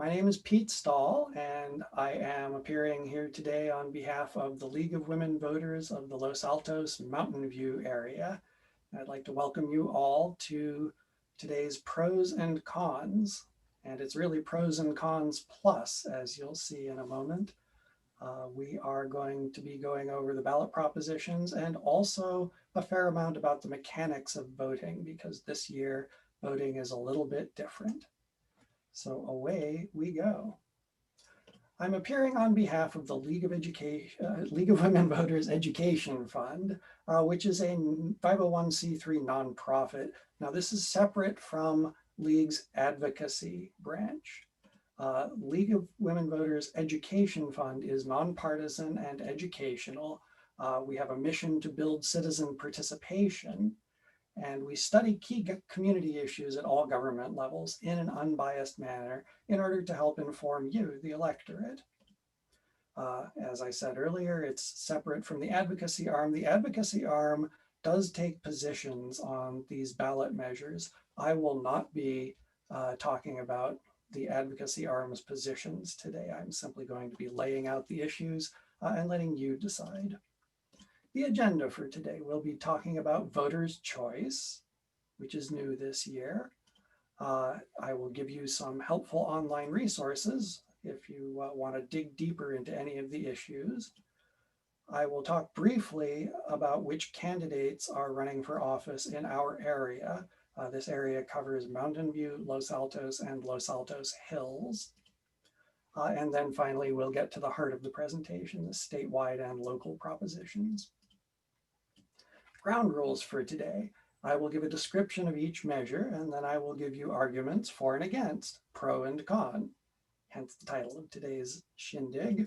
My name is Pete Stahl, and I am appearing here today on behalf of the League of Women Voters of the Los Altos-Mountain View Area. I'd like to welcome you all to today's pros and cons, and it's really pros and cons plus, as you'll see in a moment. We are going to be going over the ballot propositions and also a fair amount about the mechanics of voting, because this year voting is a little bit different. So away we go. I'm appearing on behalf of the League of Women Voters Education Fund, which is a 501c3 nonprofit. Now, this is separate from League's advocacy branch. League of Women Voters Education Fund is nonpartisan and educational. We have a mission to build citizen participation, and we study key community issues at all government levels in an unbiased manner in order to help inform you, the electorate. As I said earlier, it's separate from the advocacy arm. The advocacy arm does take positions on these ballot measures. I will not be talking about the advocacy arm's positions today. I'm simply going to be laying out the issues and letting you decide. The agenda for today, we'll be talking about voters' choice, which is new this year. I will give you some helpful online resources if you want to dig deeper into any of the issues. I will talk briefly about which candidates are running for office in our area. This area covers Mountain View, Los Altos, and Los Altos Hills. And then finally, we'll get to the heart of the presentation, the statewide and local propositions. Ground rules for today. I will give a description of each measure, and then I will give you arguments for and against, pro and con, hence the title of today's shindig.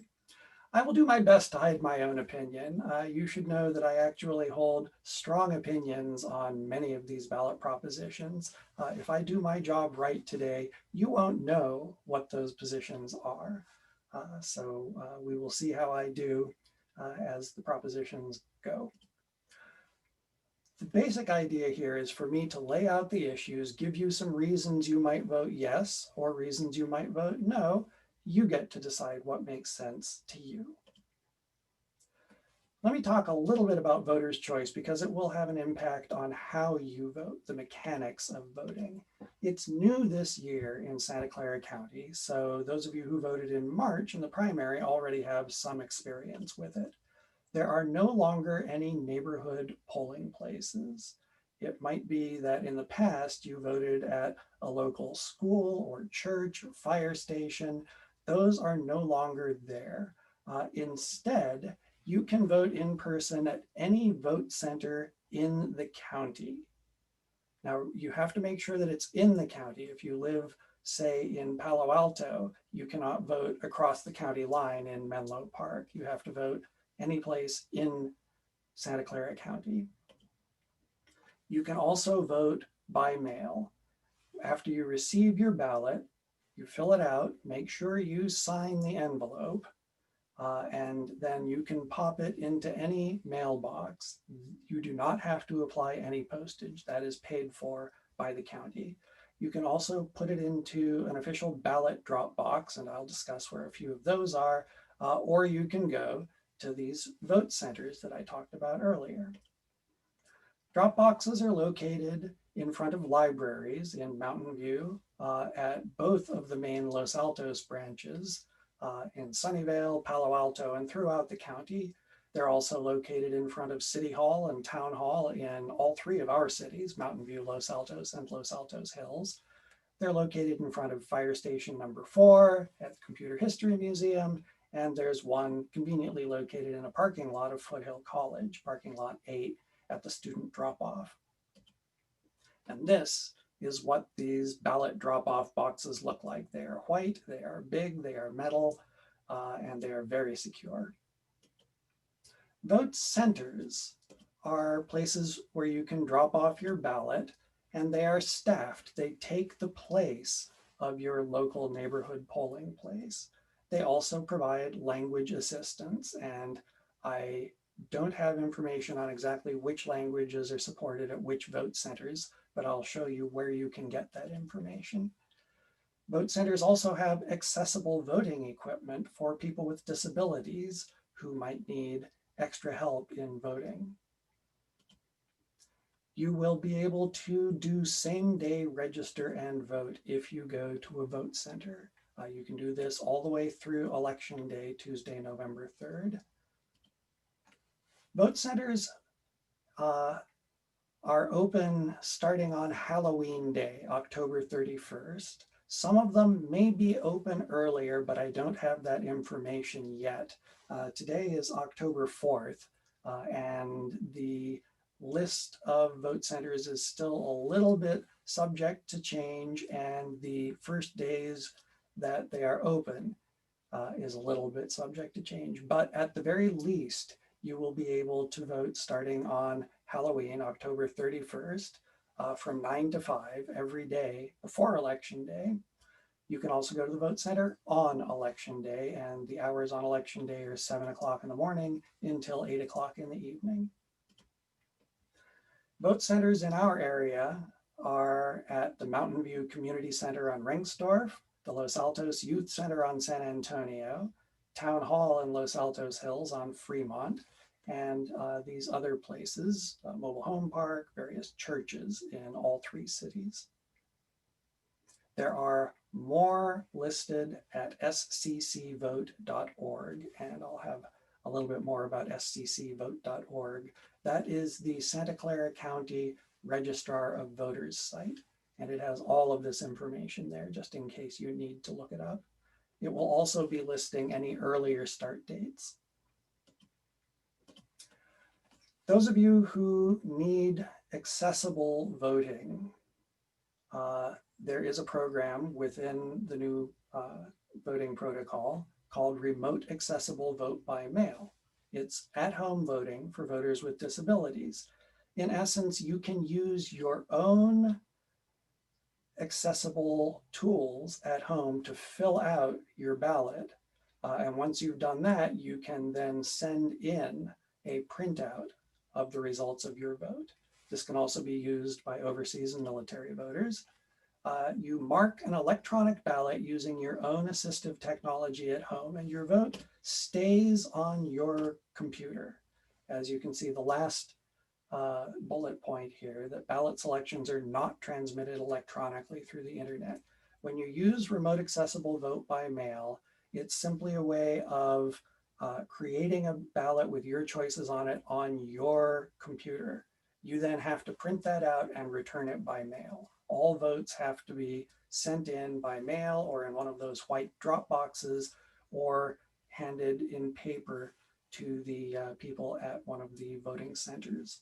I will do my best to hide my own opinion. You should know that I actually hold strong opinions on many of these ballot propositions. If I do my job right today, you won't know what those positions are. So we will see how I do as the propositions go. The basic idea here is for me to lay out the issues, give you some reasons you might vote yes or reasons you might vote no. You get to decide what makes sense to you. Let me talk a little bit about voters' choice because it will have an impact on how you vote, the mechanics of voting. It's new this year in Santa Clara County, so those of you who voted in March in the primary already have some experience with it. There are no longer any neighborhood polling places. It might be that in the past you voted at a local school or church or fire station. Those are no longer there. Instead, you can vote in person at any vote center in the county. Now, you have to make sure that it's in the county. If you live, say, in Palo Alto, you cannot vote across the county line in Menlo Park. You have to vote any place in Santa Clara County. You can also vote by mail. After you receive your ballot, you fill it out, make sure you sign the envelope, and then you can pop it into any mailbox. You do not have to apply any postage. That is paid for by the county. You can also put it into an official ballot drop box, and I'll discuss where a few of those are, or you can go to these vote centers that I talked about earlier. Drop boxes are located in front of libraries in Mountain View at both of the main Los Altos branches in Sunnyvale, Palo Alto, and throughout the county. They're also located in front of City Hall and Town Hall in all three of our cities, Mountain View, Los Altos, and Los Altos Hills. They're located in front of Fire Station number 4 at the Computer History Museum, and there's one conveniently located in a parking lot of Foothill College, parking lot 8 at the student drop-off. And this is what these ballot drop-off boxes look like. They are white, they are big, they are metal, and they are very secure. Vote centers are places where you can drop off your ballot, and they are staffed. They take the place of your local neighborhood polling place. They also provide language assistance, and I don't have information on exactly which languages are supported at which vote centers, but I'll show you where you can get that information. Vote centers also have accessible voting equipment for people with disabilities who might need extra help in voting. You will be able to do same-day register and vote if you go to a vote center. You can do this all the way through Election Day, Tuesday, November 3rd. Vote centers are open starting on Halloween Day, October 31st. Some of them may be open earlier, but I don't have that information yet. Today is October 4th, and the list of vote centers is still a little bit subject to change, and the first days that they are open is a little bit subject to change. But at the very least, you will be able to vote starting on Halloween, October 31st, from 9 to 5 every day before Election Day. You can also go to the vote center on Election Day, and the hours on Election Day are 7 o'clock in the morning until 8 o'clock in the evening. Vote centers in our area are at the Mountain View Community Center on Rengsdorf, the Los Altos Youth Center on San Antonio, Town Hall in Los Altos Hills on Fremont, and these other places, Mobile Home Park, various churches in all three cities. There are more listed at sccvote.org, and I'll have a little bit more about sccvote.org. That is the Santa Clara County Registrar of Voters site, and it has all of this information there just in case you need to look it up. It will also be listing any earlier start dates. Those of you who need accessible voting, there is a program within the new voting protocol called Remote Accessible Vote by Mail. It's at-home voting for voters with disabilities. In essence, you can use your own accessible tools at home to fill out your ballot. And once you've done that, you can then send in a printout of the results of your vote. This can also be used by overseas and military voters. You mark an electronic ballot using your own assistive technology at home, and your vote stays on your computer. As you can see, the last bullet point here, that ballot selections are not transmitted electronically through the internet. When you use remote accessible vote by mail, it's simply a way of creating a ballot with your choices on it on your computer. You then have to print that out and return it by mail. All votes have to be sent in by mail or in one of those white drop boxes, or handed in paper to the people at one of the voting centers.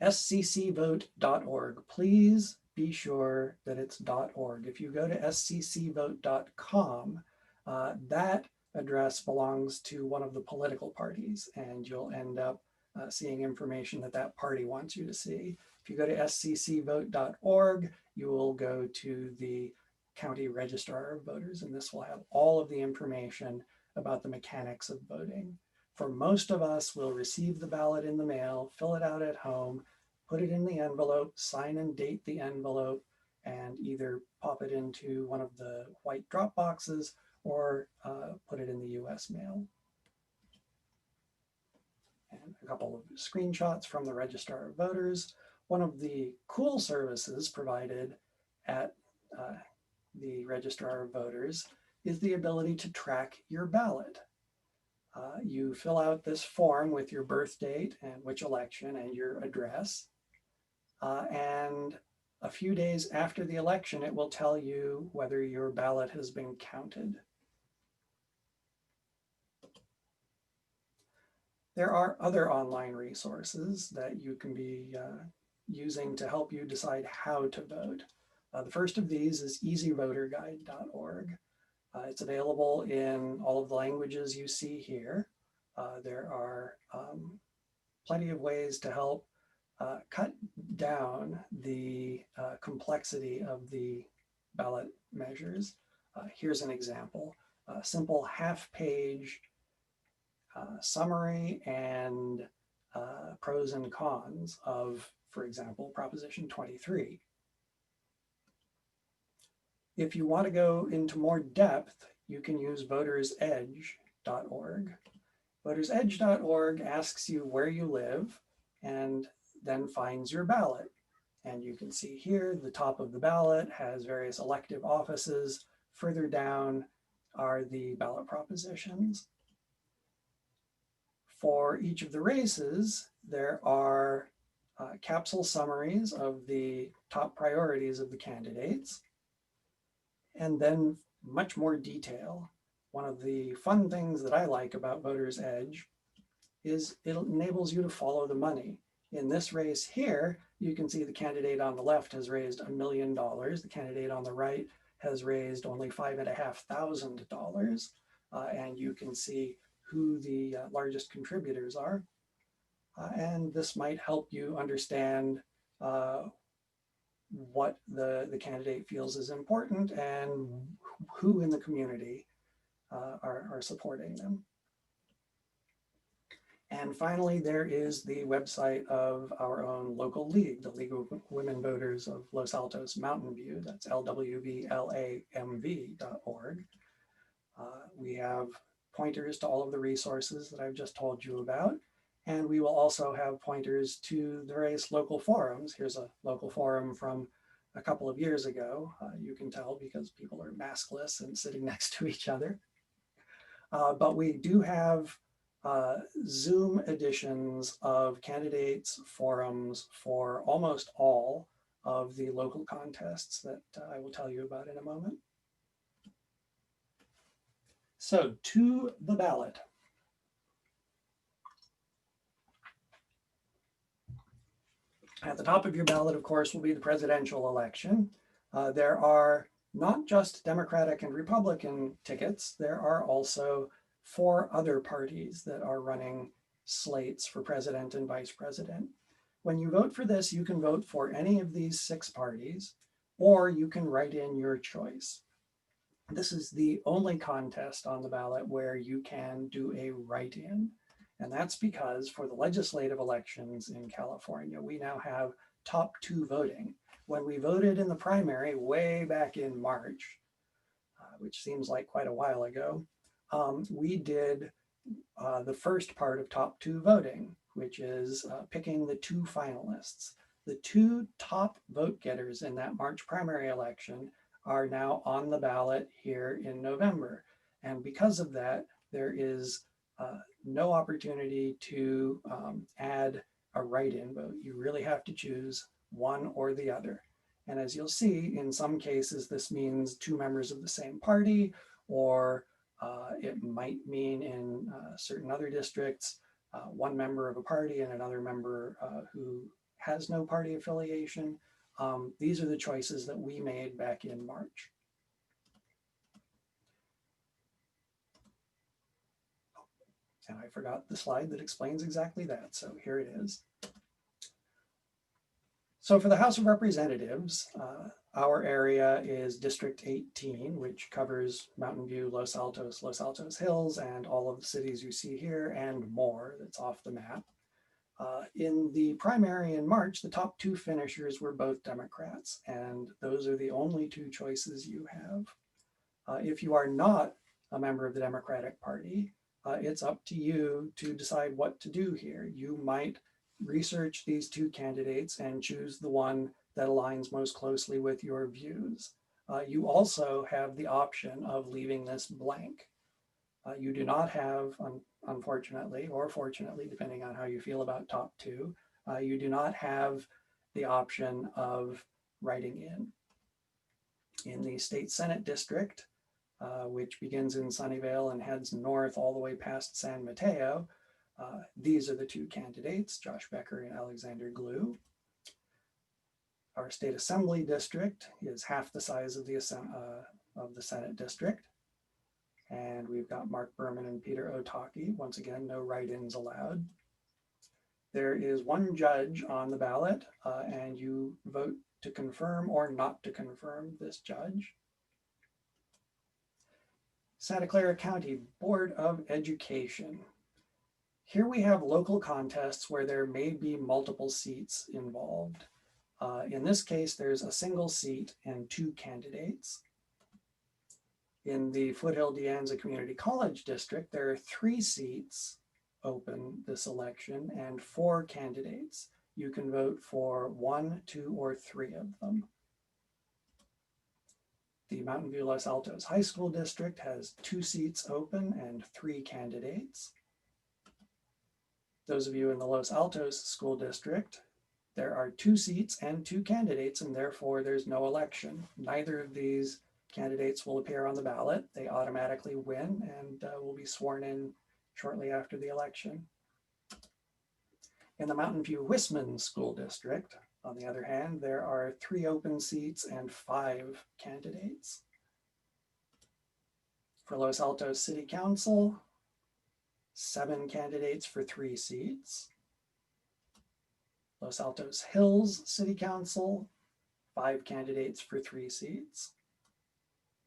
sccvote.org. Please be sure that it's .org. If you go to sccvote.com, that address belongs to one of the political parties, and you'll end up seeing information that that party wants you to see. If you go to sccvote.org, you will go to the County Registrar of Voters, and this will have all of the information about the mechanics of voting. For most of us, we'll receive the ballot in the mail, fill it out at home, put it in the envelope, sign and date the envelope, and either pop it into one of the white drop boxes or put it in the US mail. And a couple of screenshots from the Registrar of Voters. One of the cool services provided at the Registrar of Voters is the ability to track your ballot. You fill out this form with your birth date and which election and your address. And a few days after the election, it will tell you whether your ballot has been counted. There are other online resources that you can be using to help you decide how to vote. The first of these is easyvoterguide.org. It's available in all of the languages you see here. There are plenty of ways to help cut down the complexity of the ballot measures. Here's an example, a simple half-page summary and pros and cons of, for example, Proposition 23. If you want to go into more depth, you can use votersedge.org. Votersedge.org asks you where you live and then finds your ballot. And you can see here, the top of the ballot has various elective offices. Further down are the ballot propositions. For each of the races, there are capsule summaries of the top priorities of the candidates, and then much more detail. One of the fun things that I like about Voter's Edge is it enables you to follow the money. In this race here, you can see the candidate on the left has raised $1 million. The candidate on the right has raised only $5,500. And you can see who the largest contributors are. And this might help you understand what the candidate feels is important and who in the community are supporting them. And finally, there is the website of our own local league, the League of Women Voters of Los Altos-Mountain View. That's lwvlamv.org. We have pointers to all of the resources that I've just told you about. And we will also have pointers to the various local forums. Here's a local forum from a couple of years ago. You can tell because people are maskless and sitting next to each other. But we do have Zoom editions of candidates forums for almost all of the local contests that I will tell you about in a moment. So to the ballot. At the top of your ballot, of course, will be the presidential election. There are not just Democratic and Republican tickets, there are also 4 other parties that are running slates for president and vice president. When you vote for this, you can vote for any of these 6 parties, or you can write in your choice. This is the only contest on the ballot where you can do a write-in. And that's because for the legislative elections in California, we now have top 2 voting. When we voted in the primary way back in March, which seems like quite a while ago, we did the first part of top 2 voting, which is picking the 2 finalists. The 2 top vote getters in that March primary election are now on the ballot here in November. And because of that, there is no opportunity to add a write-in vote. You really have to choose one or the other. And as you'll see, in some cases, this means 2 members of the same party, or it might mean in certain other districts, 1 member of a party and another member who has no party affiliation. These are the choices that we made back in March. And I forgot the slide that explains exactly that, so here it is. So for the House of Representatives, our area is District 18, which covers Mountain View, Los Altos, Los Altos Hills, and all of the cities you see here and more that's off the map. In the primary in March, the top 2 finishers were both Democrats, and those are the only 2 choices you have. If you are not a member of the Democratic Party, it's up to you to decide what to do here. You might research these 2 candidates and choose the one that aligns most closely with your views. You also have the option of leaving this blank. You do not have, unfortunately, or fortunately, depending on how you feel about top 2, you do not have the option of writing in. In the state Senate district, which begins in Sunnyvale and heads north all the way past San Mateo, these are the 2 candidates, Josh Becker and Alexander Glue. Our state assembly district is half the size of the Senate district. And we've got Mark Berman and Peter Otaki. Once again, no write-ins allowed. There is 1 judge on the ballot, and you vote to confirm or not to confirm this judge. Santa Clara County Board of Education. Here we have local contests where there may be multiple seats involved. In this case, there's a single seat and 2 candidates. In the Foothill De Anza Community College District, there are 3 seats open this election and 4 candidates. You can vote for 1, 2, or 3 of them. The Mountain View Los Altos High School District has 2 seats open and 3 candidates. Those of you in the Los Altos School District, there are 2 seats and 2 candidates, and therefore there's no election. Neither of these candidates will appear on the ballot. They automatically win and will be sworn in shortly after the election. In the Mountain View Wisman School District, on the other hand, there are 3 open seats and 5 candidates. For Los Altos City Council, 7 candidates for 3 seats. Los Altos Hills City Council, 5 candidates for 3 seats.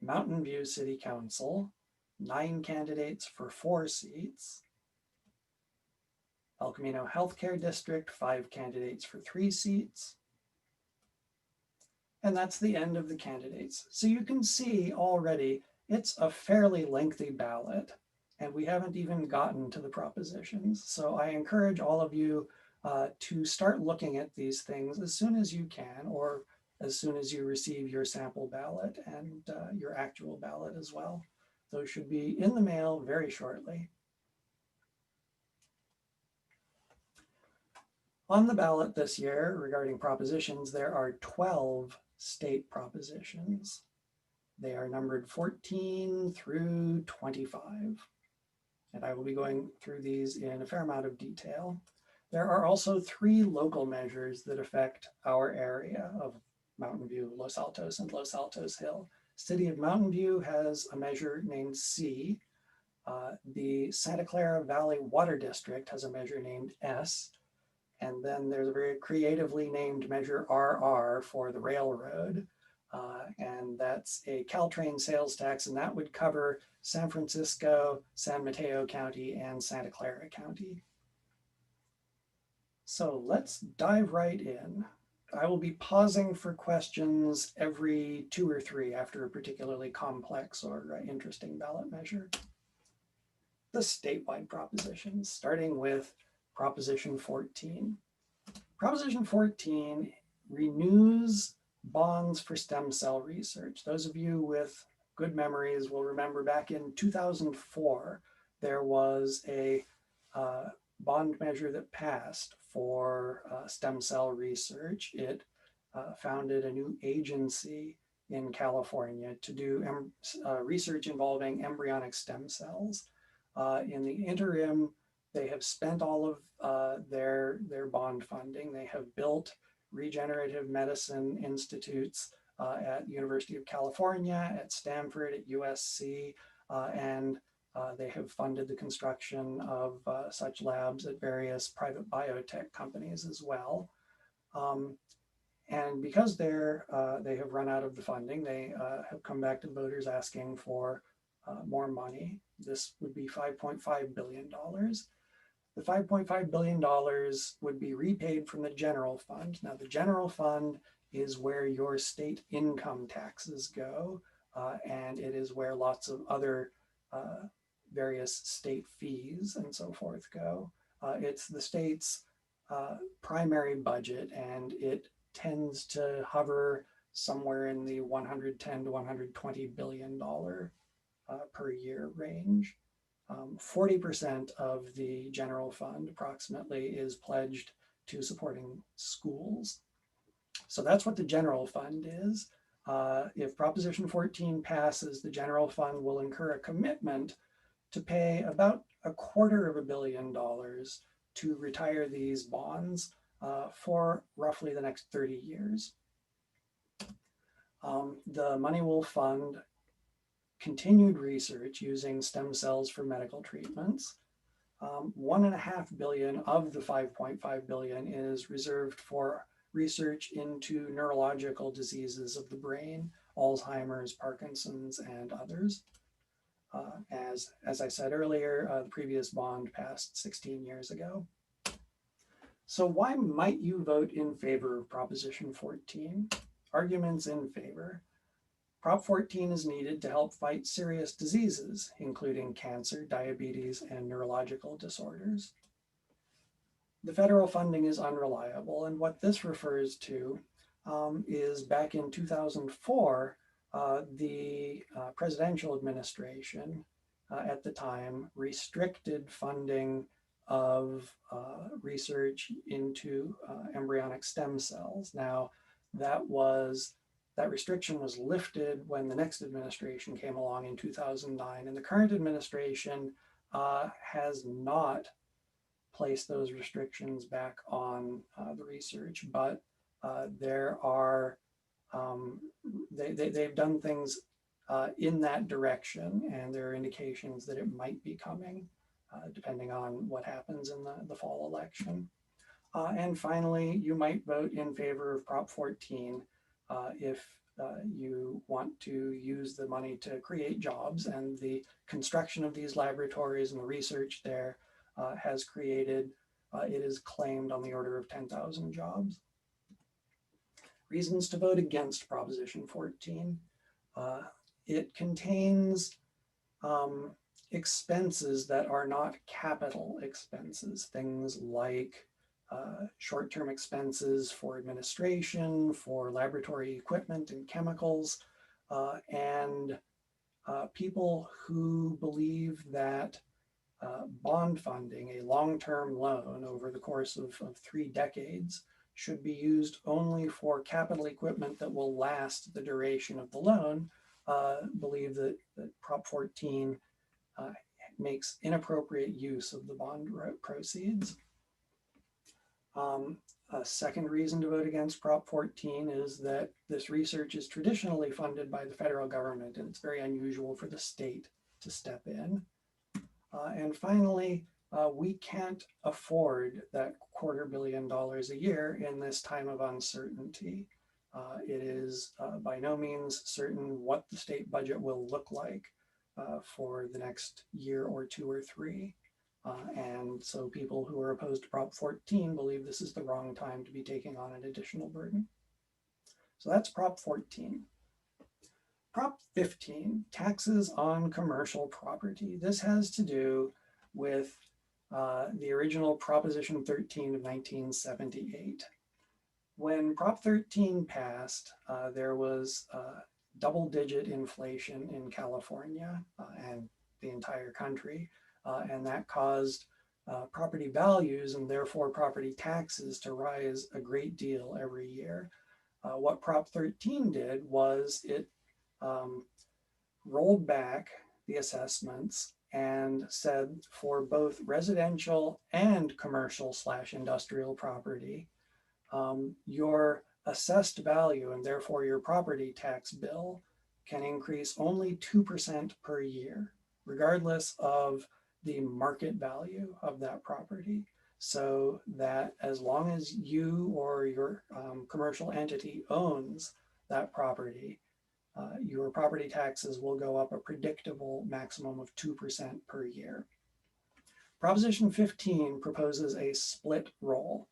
Mountain View City Council, 9 candidates for 4 seats. El Camino Healthcare District, 5 candidates for 3 seats. And that's the end of the candidates. So you can see already it's a fairly lengthy ballot, and we haven't even gotten to the propositions. So I encourage all of you to start looking at these things as soon as you can, or as soon as you receive your sample ballot and your actual ballot as well. Those should be in the mail very shortly. On the ballot this year, regarding propositions, there are 12 state propositions. They are numbered 14 through 25. And I will be going through these in a fair amount of detail. There are also 3 local measures that affect our area of Mountain View, Los Altos, and Los Altos Hill. City of Mountain View has a measure named C. The Santa Clara Valley Water District has a measure named S. And then there's a very creatively named measure RR for the railroad. And that's a Caltrain sales tax, and that would cover San Francisco, San Mateo County, and Santa Clara County. So let's dive right in. I will be pausing for questions every 2 or 3 after a particularly complex or interesting ballot measure. The statewide propositions, starting with Proposition 14. Proposition 14 renews bonds for stem cell research. Those of you with good memories will remember back in 2004, there was a bond measure that passed for stem cell research. It founded a new agency in California to do research involving embryonic stem cells. In the interim, they have spent all of their bond funding. They have built regenerative medicine institutes at University of California, at Stanford, at USC, and they have funded the construction of such labs at various private biotech companies as well. And because they have run out of the funding, they have come back to voters asking for more money. This would be $5.5 billion. The $5.5 billion would be repaid from the general fund. Now, the general fund is where your state income taxes go, and it is where lots of other various state fees and so forth go. It's the state's primary budget, and it tends to hover somewhere in the $110 to $120 billion per year range. 40% of the general fund approximately is pledged to supporting schools. So that's what the general fund is. If Proposition 14 passes, the general fund will incur a commitment to pay about $250 million to retire these bonds for roughly the next 30 years. The money will fund continued research using stem cells for medical treatments. $1.5 billion of the $5.5 billion is reserved for research into neurological diseases of the brain, Alzheimer's, Parkinson's, and others. As I said earlier, the previous bond passed 16 years ago. So why might you vote in favor of Proposition 14? Arguments in favor. Prop 14 is needed to help fight serious diseases, including cancer, diabetes, and neurological disorders. The federal funding is unreliable, and what this refers to is back in 2004, the presidential administration at the time restricted funding of research into embryonic stem cells. Now, that restriction was lifted when the next administration came along in 2009, and the current administration has not placed those restrictions back on the research, but there are they've done things in that direction, and there are indications that it might be coming, depending on what happens in the fall election. And finally, you might vote in favor of Prop 14 if you want to use the money to create jobs, and the construction of these laboratories and the research there has created, it is claimed, on the order of 10,000 jobs. Reasons to vote against Proposition 14. It contains expenses that are not capital expenses, things like short-term expenses for administration, for laboratory equipment and chemicals, and people who believe that bond funding, a long-term loan over the course of 3 decades, should be used only for capital equipment that will last the duration of the loan, believe that Prop 14 makes inappropriate use of the bond proceeds. A second reason to vote against Prop 14 is that this research is traditionally funded by the federal government, and it's very unusual for the state to step in. And finally, we can't afford that $250 million a year in this time of uncertainty. It is by no means certain what the state budget will look like for the next year or 2 or 3. And so people who are opposed to Prop 14 believe this is the wrong time to be taking on an additional burden. So that's Prop 14. Prop 15, taxes on commercial property. This has to do with the original Proposition 13 of 1978. When Prop 13 passed, there was double-digit inflation in California and the entire country, and that caused property values and therefore property taxes to rise a great deal every year. What Prop 13 did was it rolled back the assessments and said for both residential and commercial/industrial property, your assessed value and therefore your property tax bill can increase only 2% per year, regardless of the market value of that property. So that as long as you or your commercial entity owns that property, your property taxes will go up a predictable maximum of 2% per year. Proposition 15 proposes a split roll.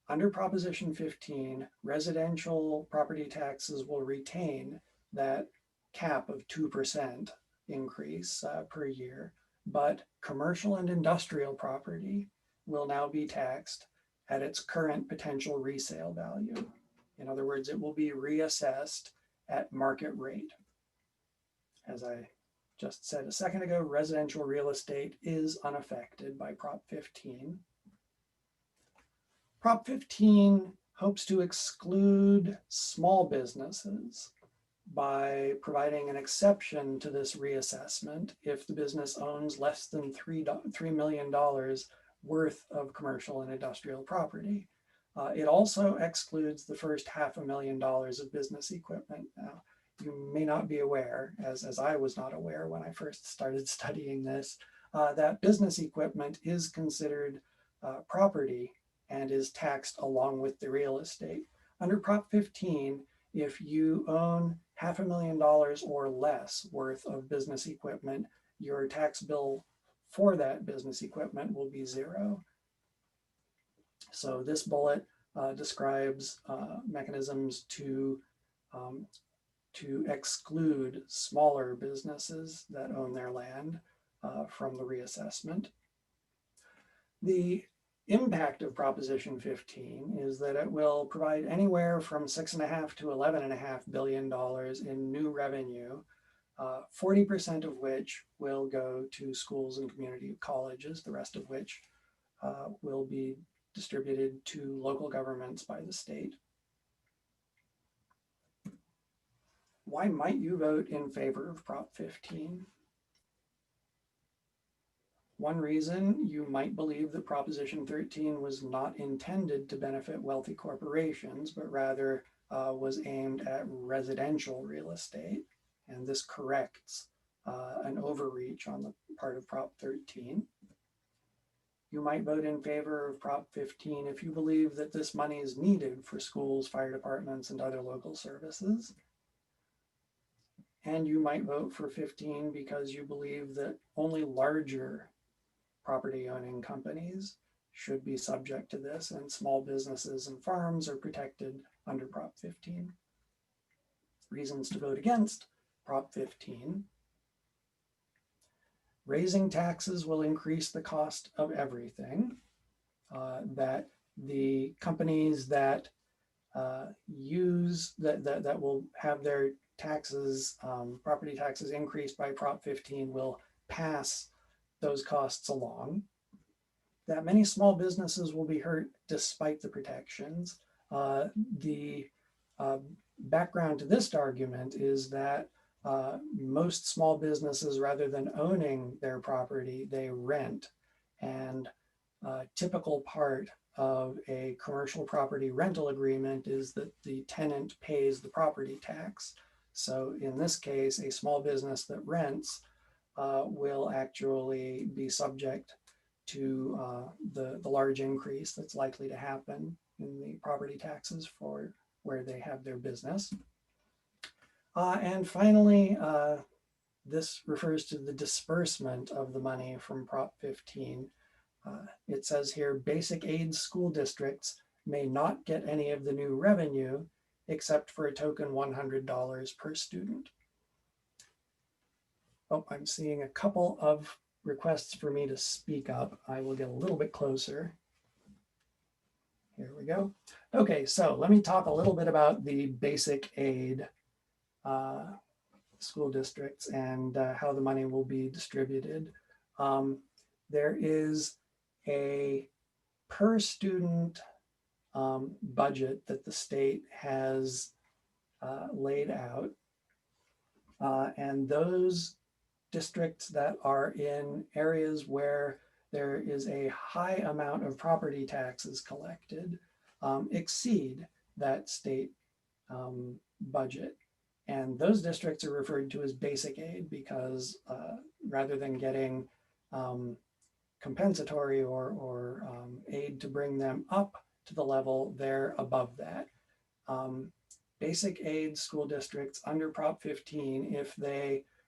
Under Proposition 15, residential property taxes will retain that cap of 2% increase per year, but commercial and industrial property will now be taxed at its current potential resale value. In other words, it will be reassessed at market rate. As I just said a second ago, residential real estate is unaffected by Prop 15. Prop 15 hopes to exclude small businesses by providing an exception to this reassessment if the business owns less than $3 million worth of commercial and industrial property. It also excludes the first $500,000 of business equipment. Now, you may not be aware, as I was not aware when I first started studying this, that business equipment is considered property and is taxed along with the real estate. Under Prop 15, if you own $500,000 or less worth of business equipment, your tax bill for that business equipment will be $0. So this bullet describes mechanisms to to exclude smaller businesses that own their land from the reassessment. The impact of Proposition 15 is that it will provide anywhere from $6.5 to $11.5 billion in new revenue, 40% of which will go to schools and community colleges, the rest of which will be distributed to local governments by the state. Why might you vote in favor of Prop 15? One reason you might believe that Proposition 13 was not intended to benefit wealthy corporations, but rather was aimed at residential real estate. And this corrects an overreach on the part of Prop 13. You might vote in favor of Prop 15 if you believe that this money is needed for schools, fire departments, and other local services. And you might vote for 15 because you believe that only larger property owning companies should be subject to this, and small businesses and farms are protected under Prop 15. Reasons to vote against Prop 15. Raising taxes will increase the cost of everything. That the companies that that will have their taxes, property taxes increased by Prop 15 will pass those costs along. That many small businesses will be hurt despite the protections. The background to this argument is that most small businesses, rather than owning their property, they rent. And a typical part of a commercial property rental agreement is that the tenant pays the property tax. So in this case, a small business that rents will actually be subject to the large increase that's likely to happen in the property taxes for where they have their business. And finally, this refers to the disbursement of the money from Prop 15. It says here, basic aid school districts may not get any of the new revenue except for a token $100 per student. Oh, I'm seeing a couple of requests for me to speak up. I will get a little bit closer. Here we go. Okay, so let me talk a little bit about the basic aid school districts and how the money will be distributed. There is a per student budget that the state has laid out. And those districts that are in areas where there is a high amount of property taxes collected exceed that state budget. And those districts are referred to as basic aid because rather than getting compensatory or aid to bring them up to the level, they're above that. Basic aid school districts under Prop 15,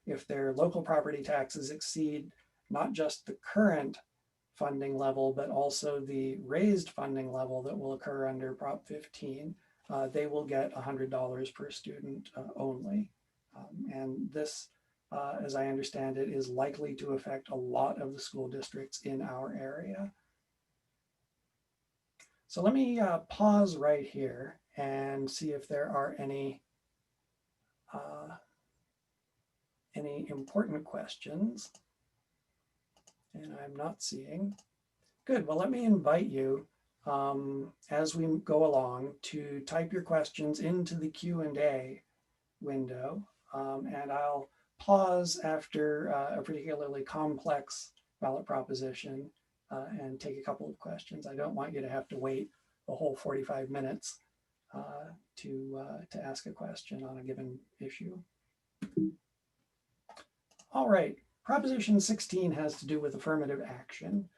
if their local property taxes exceed not just the current funding level, but also the raised funding level that will occur under Prop 15, they will get $100 per student only. And this, as I understand it, is likely to affect a lot of the school districts in our area. So let me pause right here and see if there are any important questions. And I'm not seeing. Good, well, let me invite you as we go along to type your questions into the Q&A window. And I'll pause after a particularly complex ballot proposition and take a couple of questions. I don't want you to have to wait a whole 45 minutes to ask a question on a given issue. All right, Proposition 16 has to do with affirmative action.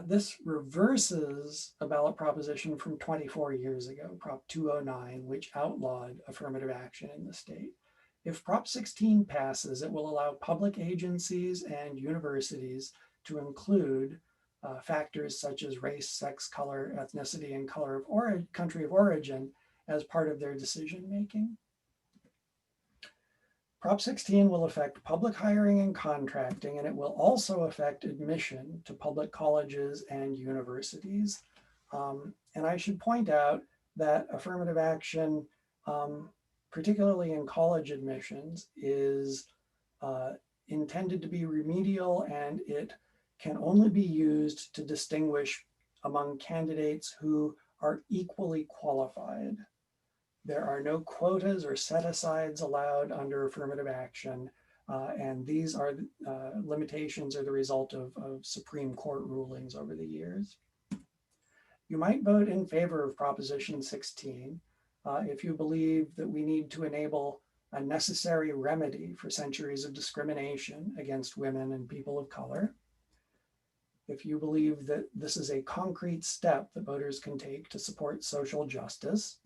This reverses a ballot proposition from 24 years ago, Prop 209, which outlawed affirmative action in the state. If Prop 16 passes, it will allow public agencies and universities to include factors such as race, sex, color, ethnicity, and color of country of origin as part of their decision making. Prop 16 will affect public hiring and contracting, and it will also affect admission to public colleges and universities. And I should point out that affirmative action, particularly in college admissions, is intended to be remedial, and it can only be used to distinguish among candidates who are equally qualified. There are no quotas or set-asides allowed under affirmative action, and these are limitations are the result of Supreme Court rulings over the years. You might vote in favor of Proposition 16 if you believe that we need to enable a necessary remedy for centuries of discrimination against women and people of color. If you believe that this is a concrete step that voters can take to support social justice.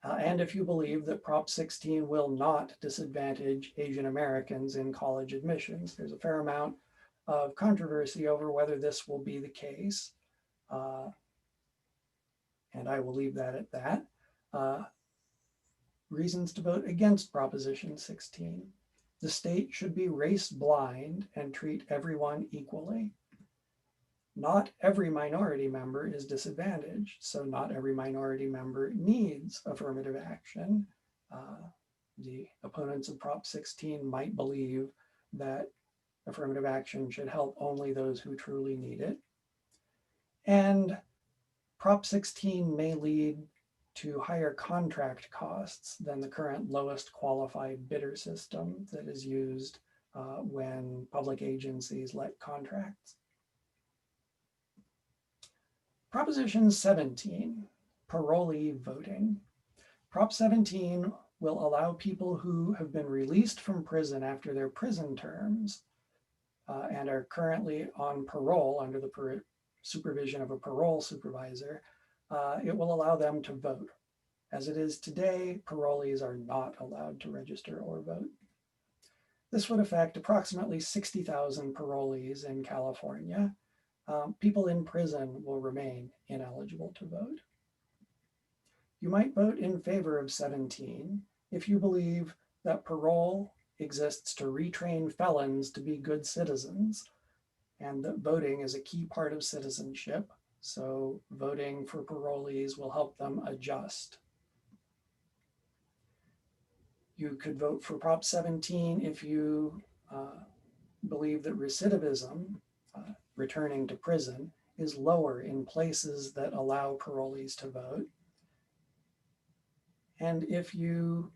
And if you believe that Prop 16 will not disadvantage Asian Americans in college admissions. There's a fair amount of controversy over whether this will be the case. And I will leave that at that. Reasons to vote against Proposition 16. The state should be race blind and treat everyone equally. Not every minority member is disadvantaged, so not every minority member needs affirmative action. The opponents of Prop 16 might believe that affirmative action should help only those who truly need it. And Prop 16 may lead to higher contract costs than the current lowest qualified bidder system that is used when public agencies let contracts. Proposition 17, parolee voting. Prop 17 will allow people who have been released from prison after their prison terms and are currently on parole under the supervision of a parole supervisor. It will allow them to vote. As it is today, parolees are not allowed to register or vote. This would affect approximately 60,000 parolees in California. People in prison will remain ineligible to vote. You might vote in favor of 17 if you believe that parole exists to retrain felons to be good citizens, and that voting is a key part of citizenship, so voting for parolees will help them adjust. You could vote for Prop 17 if you believe that recidivism, returning to prison, is lower in places that allow parolees to vote. And if you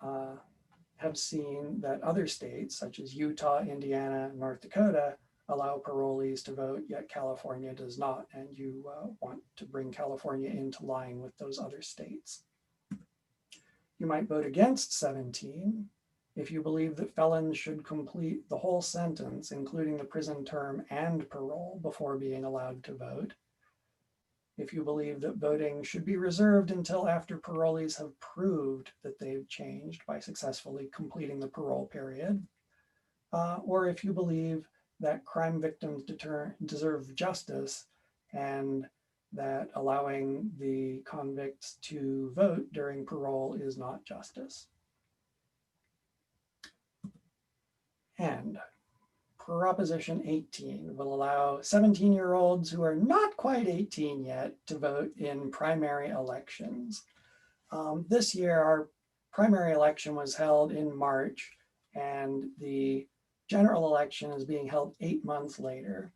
have seen that other states, such as Utah, Indiana, North Dakota, allow parolees to vote, yet California does not, and you want to bring California into line with those other states. You might vote against 17 if you believe that felons should complete the whole sentence, including the prison term and parole, before being allowed to vote. If you believe that voting should be reserved until after parolees have proved that they've changed by successfully completing the parole period. Or if you believe that crime victims deserve justice and that allowing the convicts to vote during parole is not justice. And Proposition 18 will allow 17-year-olds who are not quite 18 yet to vote in primary elections. This year, our primary election was held in March, and the general election is being held 8 months later.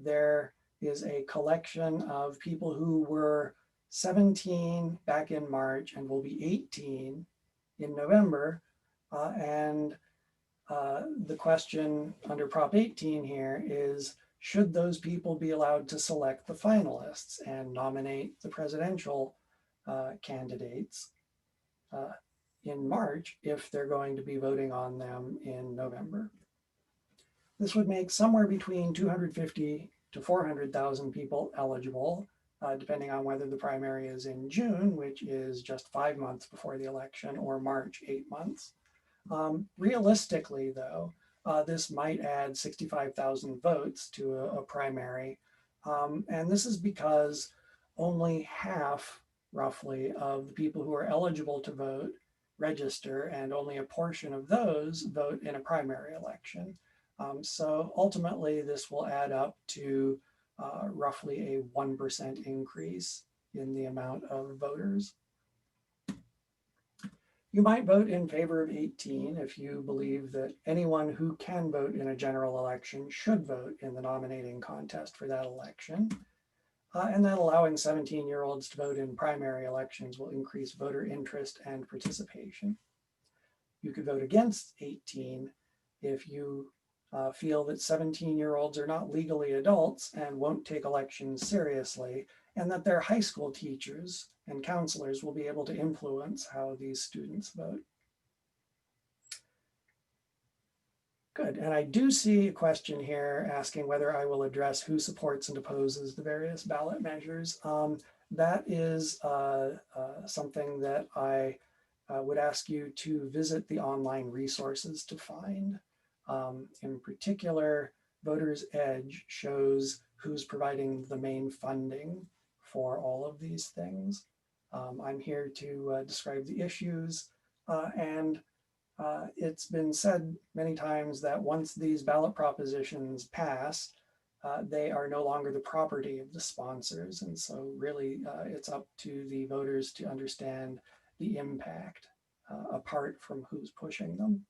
There is a collection of people who were 17 back in March and will be 18 in November. The question under Prop 18 here is, should those people be allowed to select the finalists and nominate the presidential candidates in March if they're going to be voting on them in November? This would make somewhere between 250 to 400,000 people eligible, depending on whether the primary is in June, which is just 5 months before the election, or March, 8 months. Realistically, though, this might add 65,000 votes to a primary. And this is because only half, roughly, of the people who are eligible to vote register, and only a portion of those vote in a primary election. So ultimately, this will add up to roughly a 1% increase in the amount of voters. You might vote in favor of 18 if you believe that anyone who can vote in a general election should vote in the nominating contest for that election. And that allowing 17-year-olds to vote in primary elections will increase voter interest and participation. You could vote against 18 if you feel that 17-year-olds are not legally adults and won't take elections seriously, and that their high school teachers and counselors will be able to influence how these students vote. Good, and I do see a question here asking whether I will address who supports and opposes the various ballot measures. That is something that I would ask you to visit the online resources to find. In particular, Voters Edge shows who's providing the main funding for all of these things. I'm here to describe the issues, and it's been said many times that once these ballot propositions pass, they are no longer the property of the sponsors. And so really it's up to the voters to understand the impact apart from who's pushing them.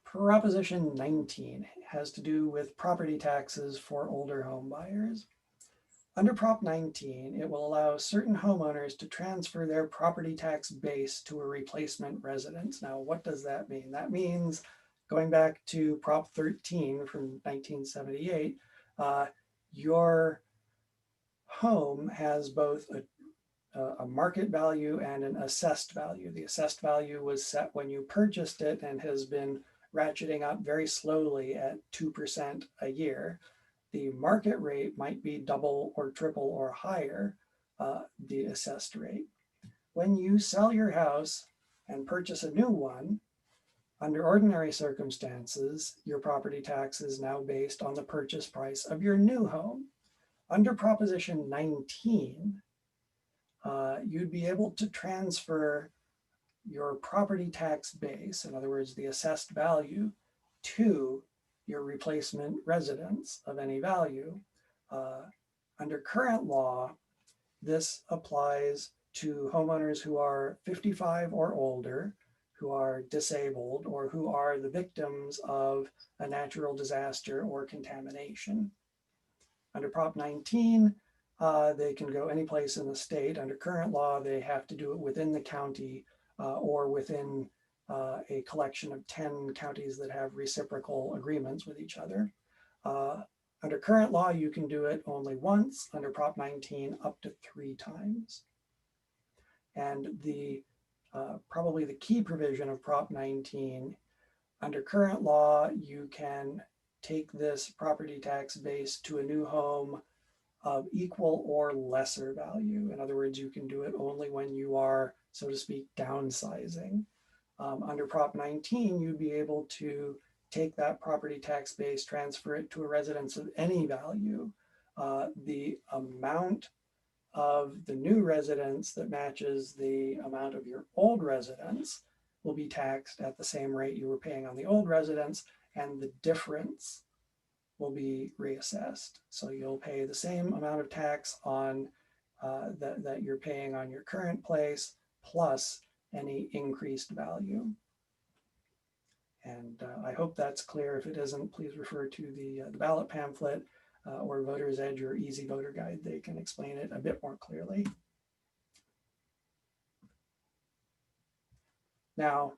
Proposition 19 has to do with property taxes for older home buyers. Under Prop 19, it will allow certain homeowners to transfer their property tax base to a replacement residence. Now, what does that mean? That means, going back to Prop 13 from 1978, your home has both a market value and an assessed value. The assessed value was set when you purchased it and has been ratcheting up very slowly at 2% a year. The market rate might be double or triple or higher the assessed rate. When you sell your house and purchase a new one, under ordinary circumstances, your property tax is now based on the purchase price of your new home. Under Proposition 19, you'd be able to transfer your property tax base, in other words, the assessed value, to your replacement residence of any value. Under current law, this applies to homeowners who are 55 or older, who are disabled, or who are the victims of a natural disaster or contamination. Under Prop 19, they can go any place in the state. Under current law, they have to do it within the county or within a collection of 10 counties that have reciprocal agreements with each other. Under current law, you can do it only once. Under Prop 19, up to 3 times. And the probably the key provision of Prop 19, under current law, you can take this property tax base to a new home of equal or lesser value. In other words, you can do it only when you are, so to speak, downsizing. Under Prop 19, you'd be able to take that property tax base, transfer it to a residence of any value. The amount of the new residence that matches the amount of your old residence will be taxed at the same rate you were paying on the old residence, and the difference will be reassessed. So you'll pay the same amount of tax on that you're paying on your current place, plus any increased value. And I hope that's clear. If it isn't, please refer to the ballot pamphlet or Voters Edge or Easy Voter Guide. They can explain it a bit more clearly. Now,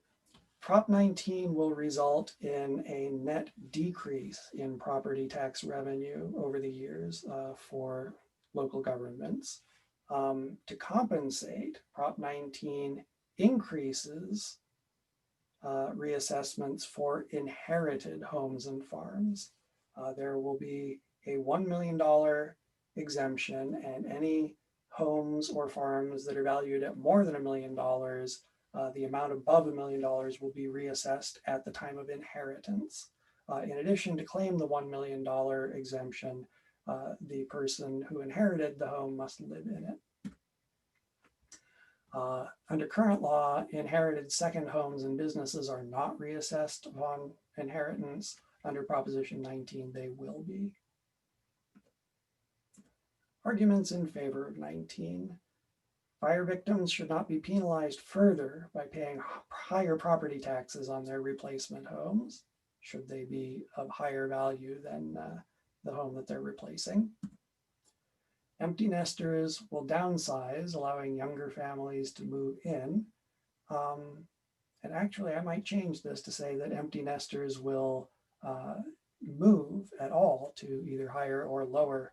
Prop 19 will result in a net decrease in property tax revenue over the years for local governments. To compensate, Prop 19 increases reassessments for inherited homes and farms. There will be a $1 million exemption, and any homes or farms that are valued at more than $1 million, the amount above $1 million will be reassessed at the time of inheritance. In addition, to claim the $1 million exemption, the person who inherited the home must live in it. Under current law, inherited second homes and businesses are not reassessed upon inheritance. Under Proposition 19, they will be. Arguments in favor of 19. Fire victims should not be penalized further by paying higher property taxes on their replacement homes, should they be of higher value than the home that they're replacing. Empty nesters will downsize, allowing younger families to move in. And actually, I might change this to say that empty nesters will move at all to either higher or lower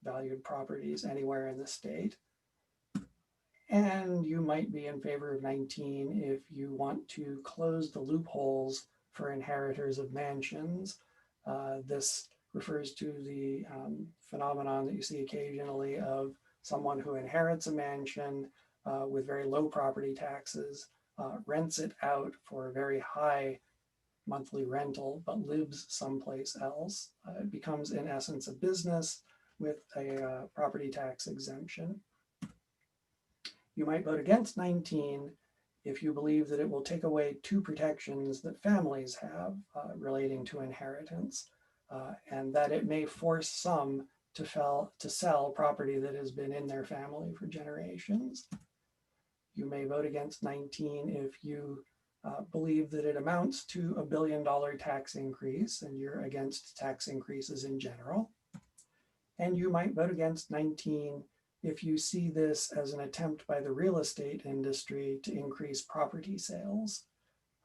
valued properties anywhere in the state. And you might be in favor of 19 if you want to close the loopholes for inheritors of mansions. This refers to the phenomenon that you see occasionally of someone who inherits a mansion with very low property taxes, rents it out for a very high monthly rental, but lives someplace else. It becomes, in essence, a business with a property tax exemption. You might vote against 19 if you believe that it will take away two protections that families have relating to inheritance, and that it may force some to sell property that has been in their family for generations. You may vote against 19 if you believe that it amounts to a $1 billion tax increase and you're against tax increases in general. And you might vote against 19 if you see this as an attempt by the real estate industry to increase property sales.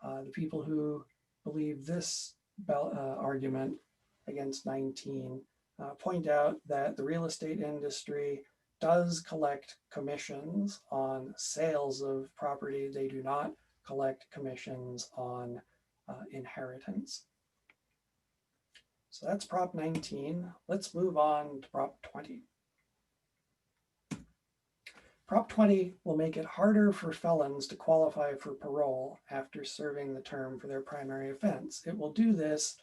The people who believe this argument against 19 point out that the real estate industry does collect commissions on sales of property. They do not collect commissions on inheritance. So that's Prop 19. Let's move on to Prop 20. Prop 20 will make it harder for felons to qualify for parole after serving the term for their primary offense. It will do this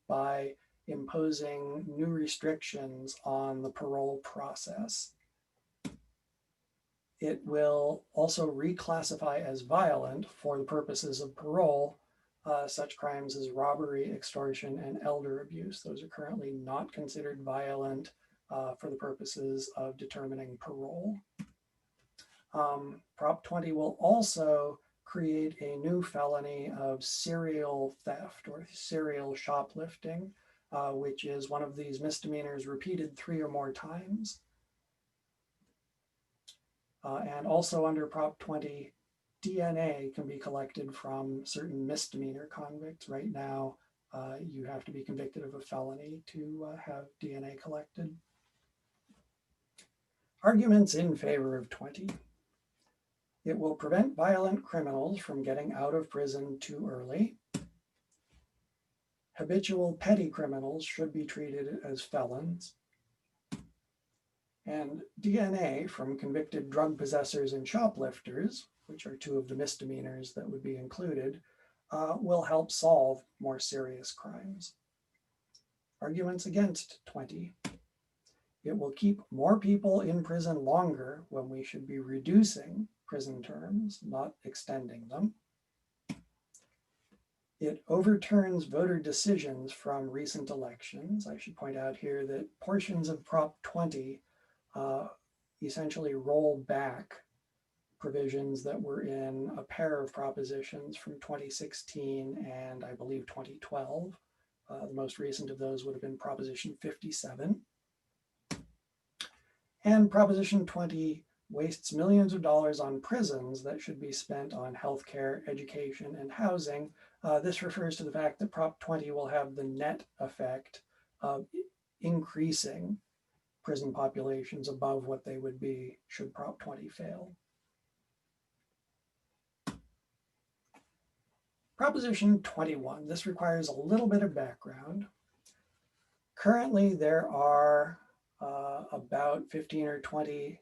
by imposing new restrictions on the parole process. It will also reclassify as violent for the purposes of parole such crimes as robbery, extortion, and elder abuse. Those are currently not considered violent for the purposes of determining parole. Prop 20 will also create a new felony of serial theft or serial shoplifting, which is one of these misdemeanors repeated 3 or more times. And also under Prop 20, DNA can be collected from certain misdemeanor convicts. Right now, you have to be convicted of a felony to have DNA collected. Arguments in favor of 20. It will prevent violent criminals from getting out of prison too early. Habitual petty criminals should be treated as felons. And DNA from convicted drug possessors and shoplifters, which are 2 of the misdemeanors that would be included, will help solve more serious crimes. Arguments against 20. It will keep more people in prison longer when we should be reducing prison terms, not extending them. It overturns voter decisions from recent elections. I should point out here that portions of Prop 20 essentially roll back provisions that were in a pair of propositions from 2016 and I believe 2012. The most recent of those would have been Proposition 57. And Proposition 20 wastes millions of dollars on prisons that should be spent on healthcare, education, and housing. This refers to the fact that Prop 20 will have the net effect of increasing prison populations above what they would be should Prop 20 fail. Proposition 21. This requires a little bit of background. Currently, there are about 15 or 20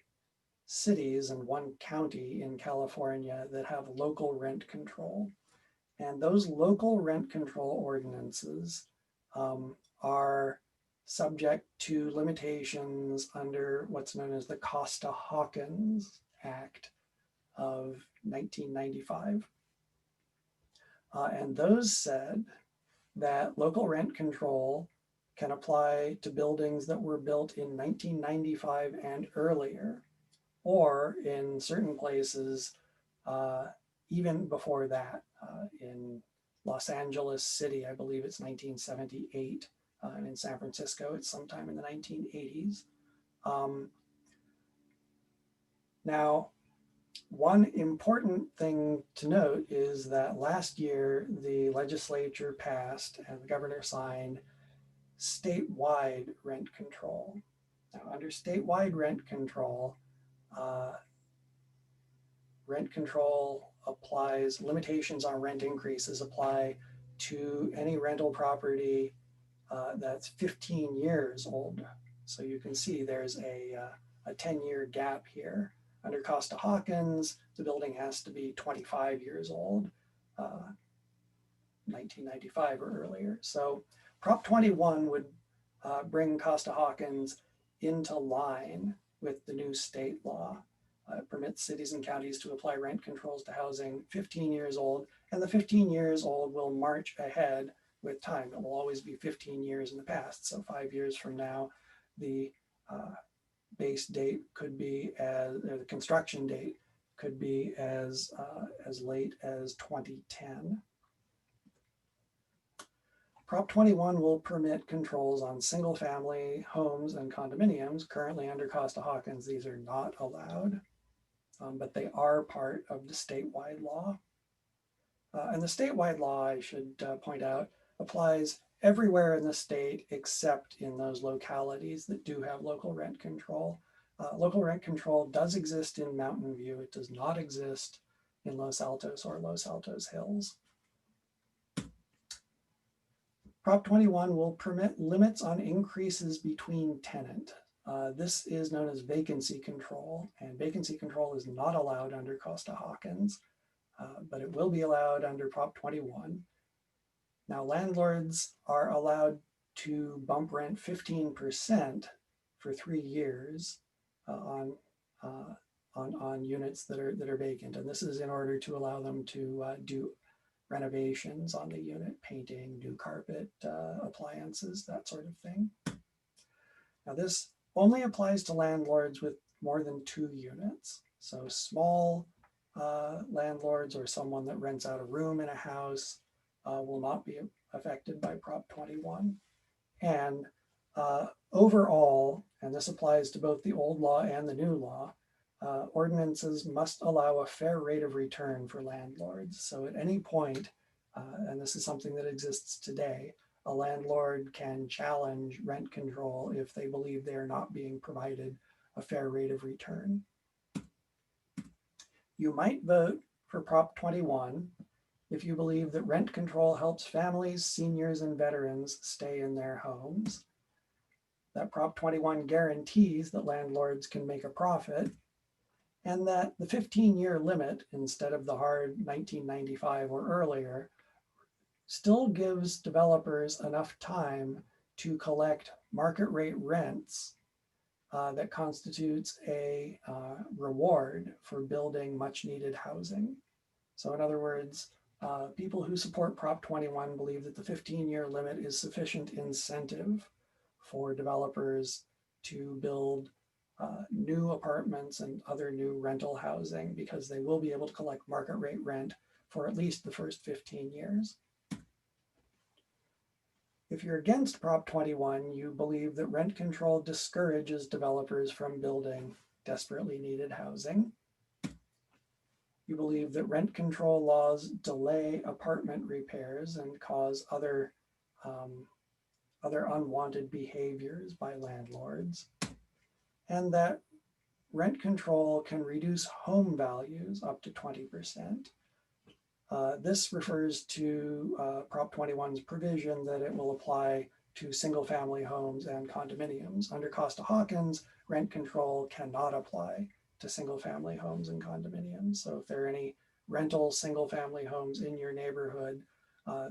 cities and 1 county in California that have local rent control. And those local rent control ordinances are subject to limitations under what's known as the Costa-Hawkins Act of 1995. And those said that local rent control can apply to buildings that were built in 1995 and earlier, or in certain places, even before that. In Los Angeles City, I believe it's 1978, and in San Francisco, it's sometime in the 1980s. Now, one important thing to note is that last year, the legislature passed and the governor signed statewide rent control. Now, under statewide rent control applies, limitations on rent increases apply to any rental property that's 15 years old. So you can see there's a 10-year gap here. Under Costa-Hawkins, the building has to be 25 years old, 1995 or earlier. So Prop 21 would bring Costa-Hawkins into line with the new state law. It permits cities and counties to apply rent controls to housing 15 years old, and the 15 years old will march ahead with time. It will always be 15 years in the past. So 5 years from now, the base date could be or the construction date could be as late as 2010. Prop 21 will permit controls on single-family homes and condominiums. Currently under Costa-Hawkins, these are not allowed, but they are part of the statewide law. And the statewide law, I should point out, applies everywhere in the state except in those localities that do have local rent control. Local rent control does exist in Mountain View. It does not exist in Los Altos or Los Altos Hills. Prop 21 will permit limits on increases between tenant. This is known as vacancy control, and vacancy control is not allowed under Costa-Hawkins, but it will be allowed under Prop 21. Now, landlords are allowed to bump rent 15% for 3 years on units that are vacant, and this is in order to allow them to do renovations on the unit, painting, new carpet, appliances, that sort of thing. Now, this only applies to landlords with more than 2 units. So small landlords or someone that rents out a room in a house will not be affected by Prop 21. And overall, and this applies to both the old law and the new law, ordinances must allow a fair rate of return for landlords. So at any point, and this is something that exists today, a landlord can challenge rent control if they believe they are not being provided a fair rate of return. You might vote for Prop 21 if you believe that rent control helps families, seniors, and veterans stay in their homes, that Prop 21 guarantees that landlords can make a profit, and that the 15-year limit, instead of the hard 1995 or earlier, still gives developers enough time to collect market rate rents that constitutes a reward for building much needed housing. So in other words, people who support Prop 21 believe that the 15-year limit is sufficient incentive for developers to build new apartments and other new rental housing, because they will be able to collect market rate rent for at least the first 15 years. If you're against Prop 21, you believe that rent control discourages developers from building desperately needed housing. You believe that rent control laws delay apartment repairs and cause other unwanted behaviors by landlords, and that rent control can reduce home values up to 20%. This refers to Prop 21's provision that it will apply to single-family homes and condominiums. Under Costa-Hawkins, rent control cannot apply to single-family homes and condominiums. So if there are any rental single-family homes in your neighborhood,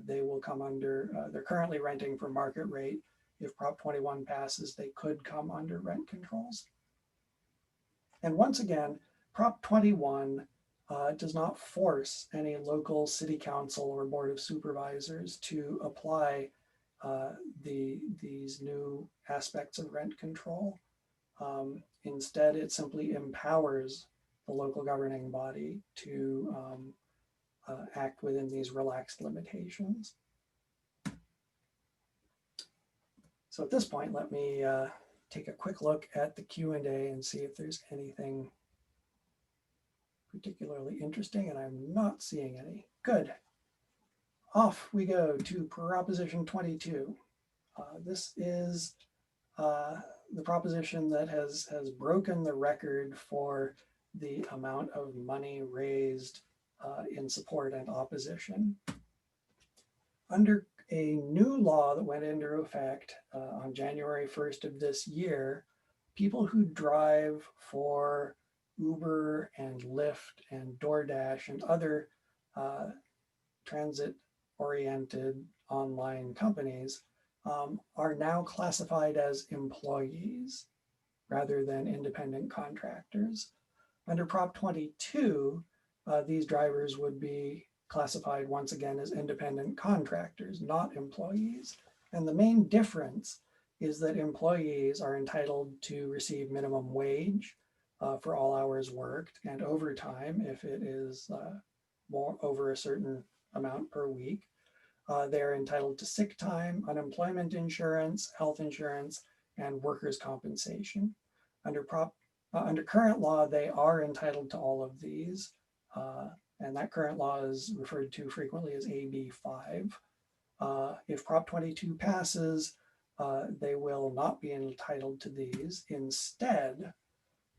they will come under, they're currently renting for market rate. If Prop 21 passes, they could come under rent controls. And once again, Prop 21 does not force any local city council or board of supervisors to apply these new aspects of rent control. Instead, it simply empowers the local governing body to act within these relaxed limitations. So at this point, let me take a quick look at the Q&A and see if there's anything particularly interesting, and I'm not seeing any. Good. Off we go to Proposition 22. This is the proposition that has broken the record for the amount of money raised in support and opposition. Under a new law that went into effect on January 1st of this year, people who drive for Uber and Lyft and DoorDash and other transit-oriented online companies are now classified as employees rather than independent contractors. Under Prop 22, these drivers would be classified once again as independent contractors, not employees. And the main difference is that employees are entitled to receive minimum wage for all hours worked and overtime if it is more over a certain amount per week. They're entitled to sick time, unemployment insurance, health insurance, and workers' compensation. Under current law, they are entitled to all of these. And that current law is referred to frequently as AB 5. If Prop 22 passes, they will not be entitled to these. Instead,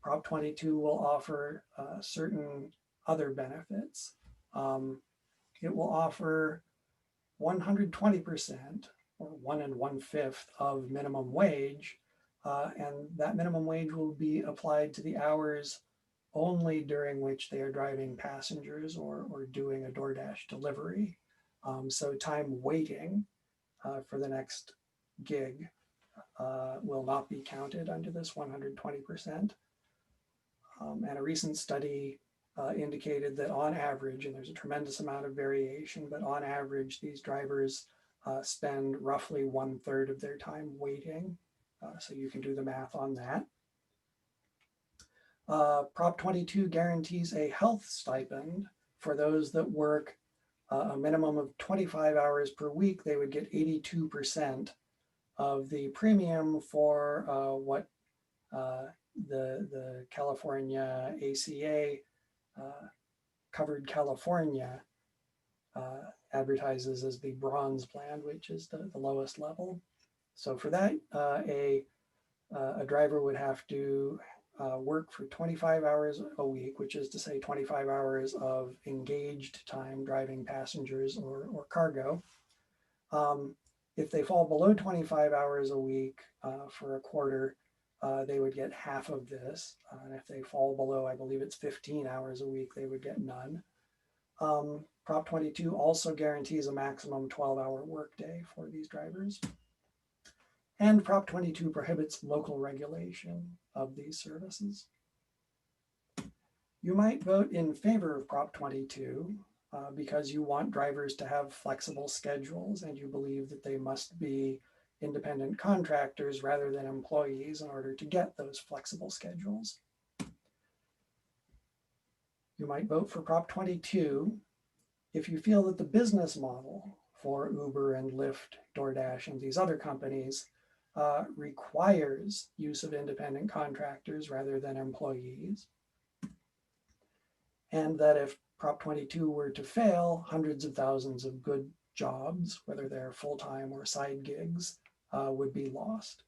Prop 22 will offer certain other benefits. It will offer 120% or 1 1/5 of minimum wage, and that minimum wage will be applied to the hours only during which they are driving passengers or doing a DoorDash delivery. So time waiting for the next gig will not be counted under this 120%. And a recent study indicated that on average, and there's a tremendous amount of variation, but on average, these drivers spend roughly 1/3 of their time waiting. So you can do the math on that. Prop 22 guarantees a health stipend for those that work a minimum of 25 hours per week. They would get 82% of the premium for what the California ACA Covered California advertises as the bronze plan, which is the lowest level. So for that, a driver would have to work for 25 hours a week, which is to say 25 hours of engaged time driving passengers or cargo. If they fall below 25 hours a week for a quarter, they would get half of this. And if they fall below, I believe it's 15 hours a week, they would get none. Prop 22 also guarantees a maximum 12-hour workday for these drivers. And Prop 22 prohibits local regulation of these services. You might vote in favor of Prop 22 because you want drivers to have flexible schedules and you believe that they must be independent contractors rather than employees in order to get those flexible schedules. You might vote for Prop 22 if you feel that the business model for Uber and Lyft, DoorDash, and these other companies requires use of independent contractors rather than employees. And that if Prop 22 were to fail, hundreds of thousands of good jobs, whether they're full-time or side gigs, would be lost.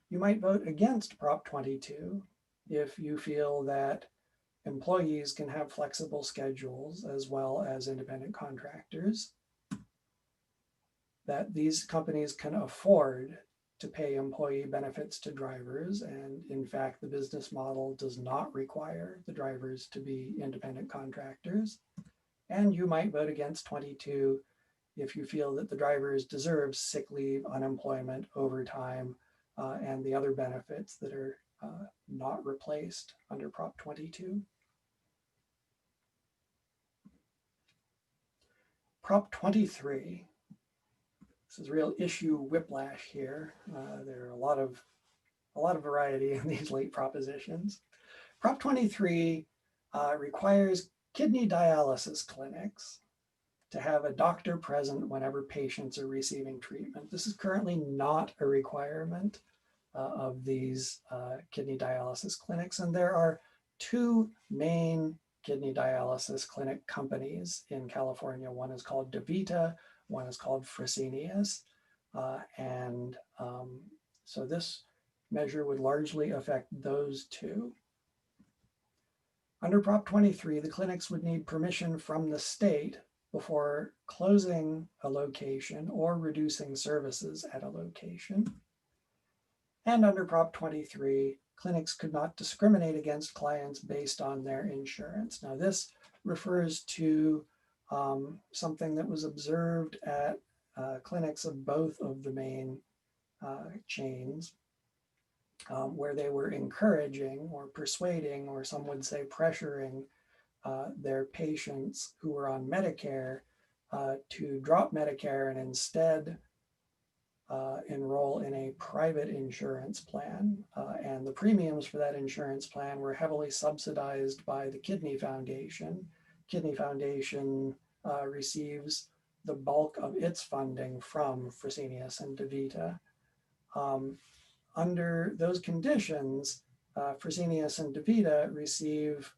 You might vote against Prop 22 if you feel that employees can have flexible schedules as well as independent contractors, that these companies can afford to pay employee benefits to drivers, and in fact, the business model does not require the drivers to be independent contractors. And you might vote against 22 if you feel that the drivers deserve sick leave, unemployment, overtime, and the other benefits that are not replaced under Prop 22. Prop 23. This is real issue whiplash here. There are a lot of variety in these late propositions. Prop 23 requires kidney dialysis clinics to have a doctor present whenever patients are receiving treatment. This is currently not a requirement of these kidney dialysis clinics, and there are two main kidney dialysis clinic companies in California. One is called DaVita, one is called Fresenius, so this measure would largely affect those two. Under Prop 23, the clinics would need permission from the state before closing a location or reducing services at a location. And under Prop 23, clinics could not discriminate against clients based on their insurance. Now, this refers to something that was observed at clinics of both of the main chains, where they were encouraging or persuading, or some would say pressuring, their patients who were on Medicare to drop Medicare and instead enroll in a private insurance plan. And the premiums for that insurance plan were heavily subsidized by the Kidney Foundation. Kidney Foundation receives the bulk of its funding from Fresenius and DaVita. Under those conditions, Fresenius and DaVita receive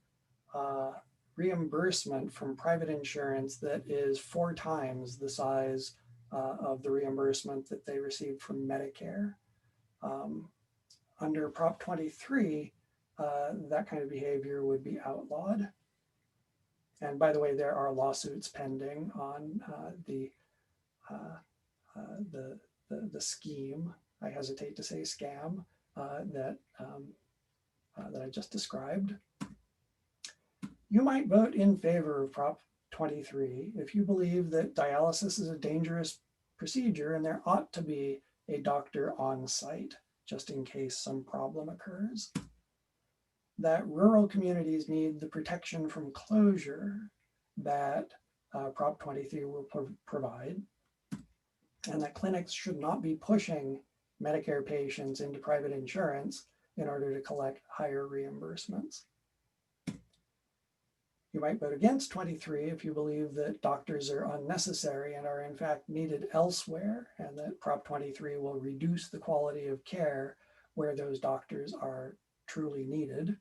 reimbursement from private insurance that is 4 times the size of the reimbursement that they received from Medicare. Under Prop 23, that kind of behavior would be outlawed. And by the way, there are lawsuits pending on the scheme, I hesitate to say scam, that I just described. You might vote in favor of Prop 23 if you believe that dialysis is a dangerous procedure and there ought to be a doctor on site just in case some problem occurs. That rural communities need the protection from closure that Prop 23 will provide, and that clinics should not be pushing Medicare patients into private insurance in order to collect higher reimbursements. You might vote against 23 if you believe that doctors are unnecessary and are in fact needed elsewhere, and that Prop 23 will reduce the quality of care where those doctors are truly needed.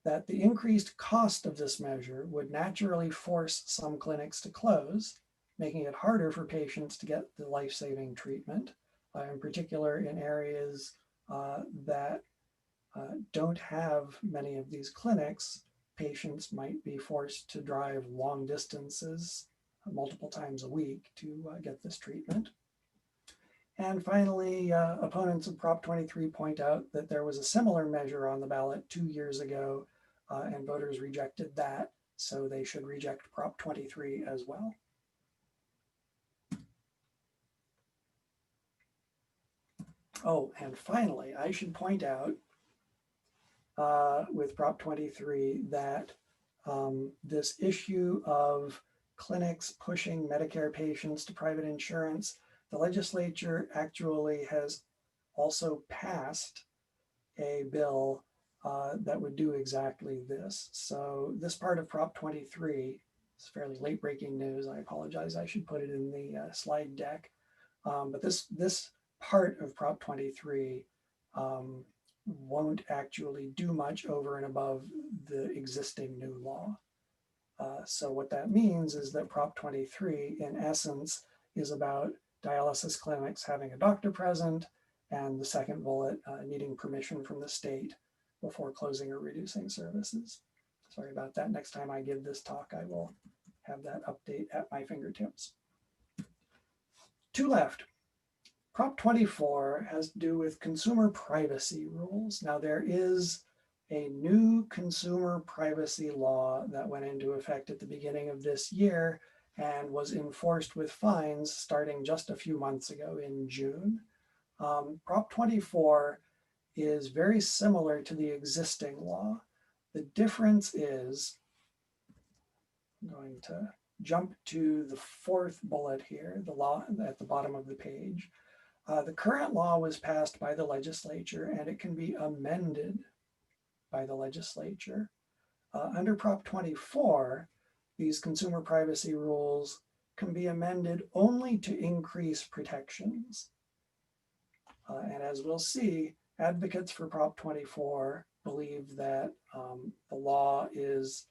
That the increased cost of this measure would naturally force some clinics to close, making it harder for patients to get the life-saving treatment, in particular in areas that don't have many of these clinics. Patients might be forced to drive long distances multiple times a week to get this treatment. And finally, opponents of Prop 23 point out that there was a similar measure on the ballot 2 years ago, and voters rejected that, so they should reject Prop 23 as well. Oh, and finally, I should point out with Prop 23 that this issue of clinics pushing Medicare patients to private insurance, the legislature actually has also passed a bill that would do exactly this. So this part of Prop 23, it's fairly late breaking news. I apologize. I should put it in the slide deck. But this part of Prop 23 won't actually do much over and above the existing new law. So what that means is that Prop 23, in essence, is about dialysis clinics having a doctor present, and the second bullet needing permission from the state before closing or reducing services. Sorry about that. Next time I give this talk, I will have that update at my fingertips. 2 left. Prop 24 has to do with consumer privacy rules. Now, there is a new consumer privacy law that went into effect at the beginning of this year and was enforced with fines starting just a few months ago in June. Prop 24 is very similar to the existing law. The difference is, I'm going to jump to the fourth bullet here, the law at the bottom of the page. The current law was passed by the legislature and it can be amended by the legislature. Under Prop 24, these consumer privacy rules can be amended only to increase protections. And as we'll see, advocates for Prop 24 believe that the law is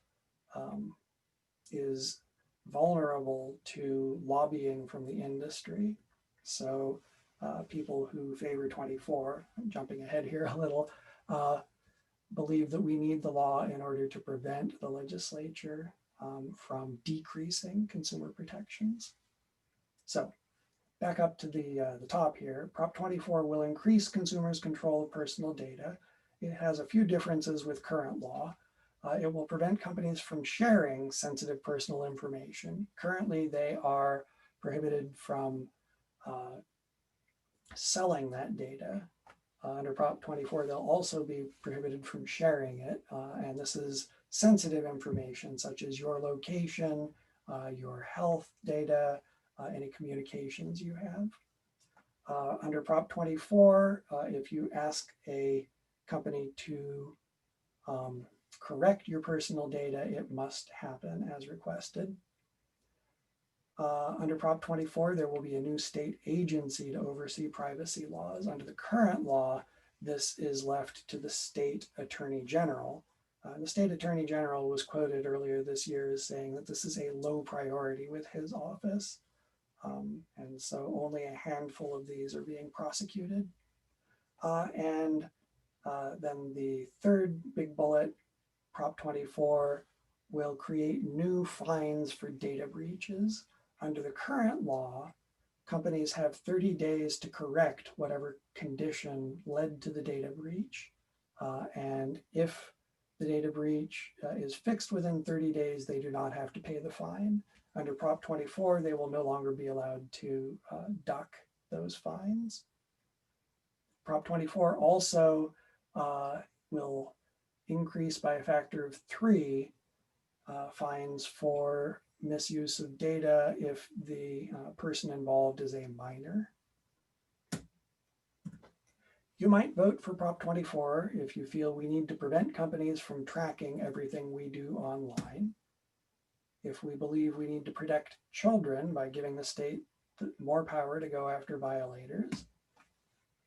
vulnerable to lobbying from the industry. So people who favor 24, I'm jumping ahead here a little, believe that we need the law in order to prevent the legislature from decreasing consumer protections. So back up to the top here, Prop 24 will increase consumers' control of personal data. It has a few differences with current law. It will prevent companies from sharing sensitive personal information. Currently, they are prohibited from selling that data. Under Prop 24, they'll also be prohibited from sharing it. And this is sensitive information such as your location, your health data, any communications you have. Under Prop 24, if you ask a company to correct your personal data, it must happen as requested. Under Prop 24, there will be a new state agency to oversee privacy laws. Under the current law, this is left to the state attorney general. The state attorney general was quoted earlier this year as saying that this is a low priority with his office. And so only a handful of these are being prosecuted. And then the third big bullet, Prop 24, will create new fines for data breaches. Under the current law, companies have 30 days to correct whatever condition led to the data breach. And if the data breach is fixed within 30 days, they do not have to pay the fine. Under Prop 24, they will no longer be allowed to duck those fines. Prop 24 also will increase by a factor of 3 fines for misuse of data if the person involved is a minor. You might vote for Prop 24 if you feel we need to prevent companies from tracking everything we do online. If we believe we need to protect children by giving the state more power to go after violators.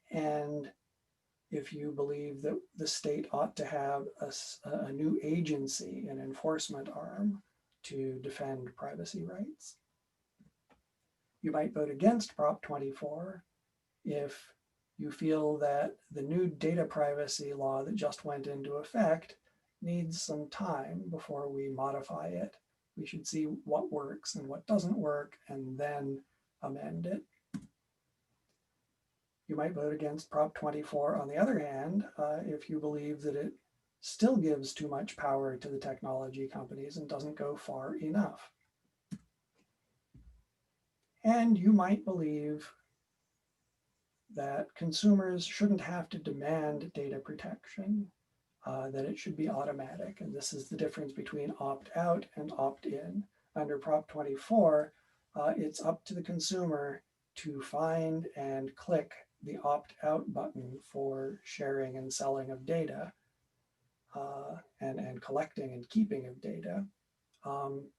And if you believe that the state ought to have a new agency, an enforcement arm, to defend privacy rights. You might vote against Prop 24 if you feel that the new data privacy law that just went into effect needs some time before we modify it. We should see what works and what doesn't work and then amend it. You might vote against Prop 24, on the other hand, if you believe that it still gives too much power to the technology companies and doesn't go far enough. And you might believe that consumers shouldn't have to demand data protection, that it should be automatic. And this is the difference between opt-out and opt-in. Under Prop 24, it's up to the consumer to find and click the opt-out button for sharing and selling of data, and collecting and keeping of data.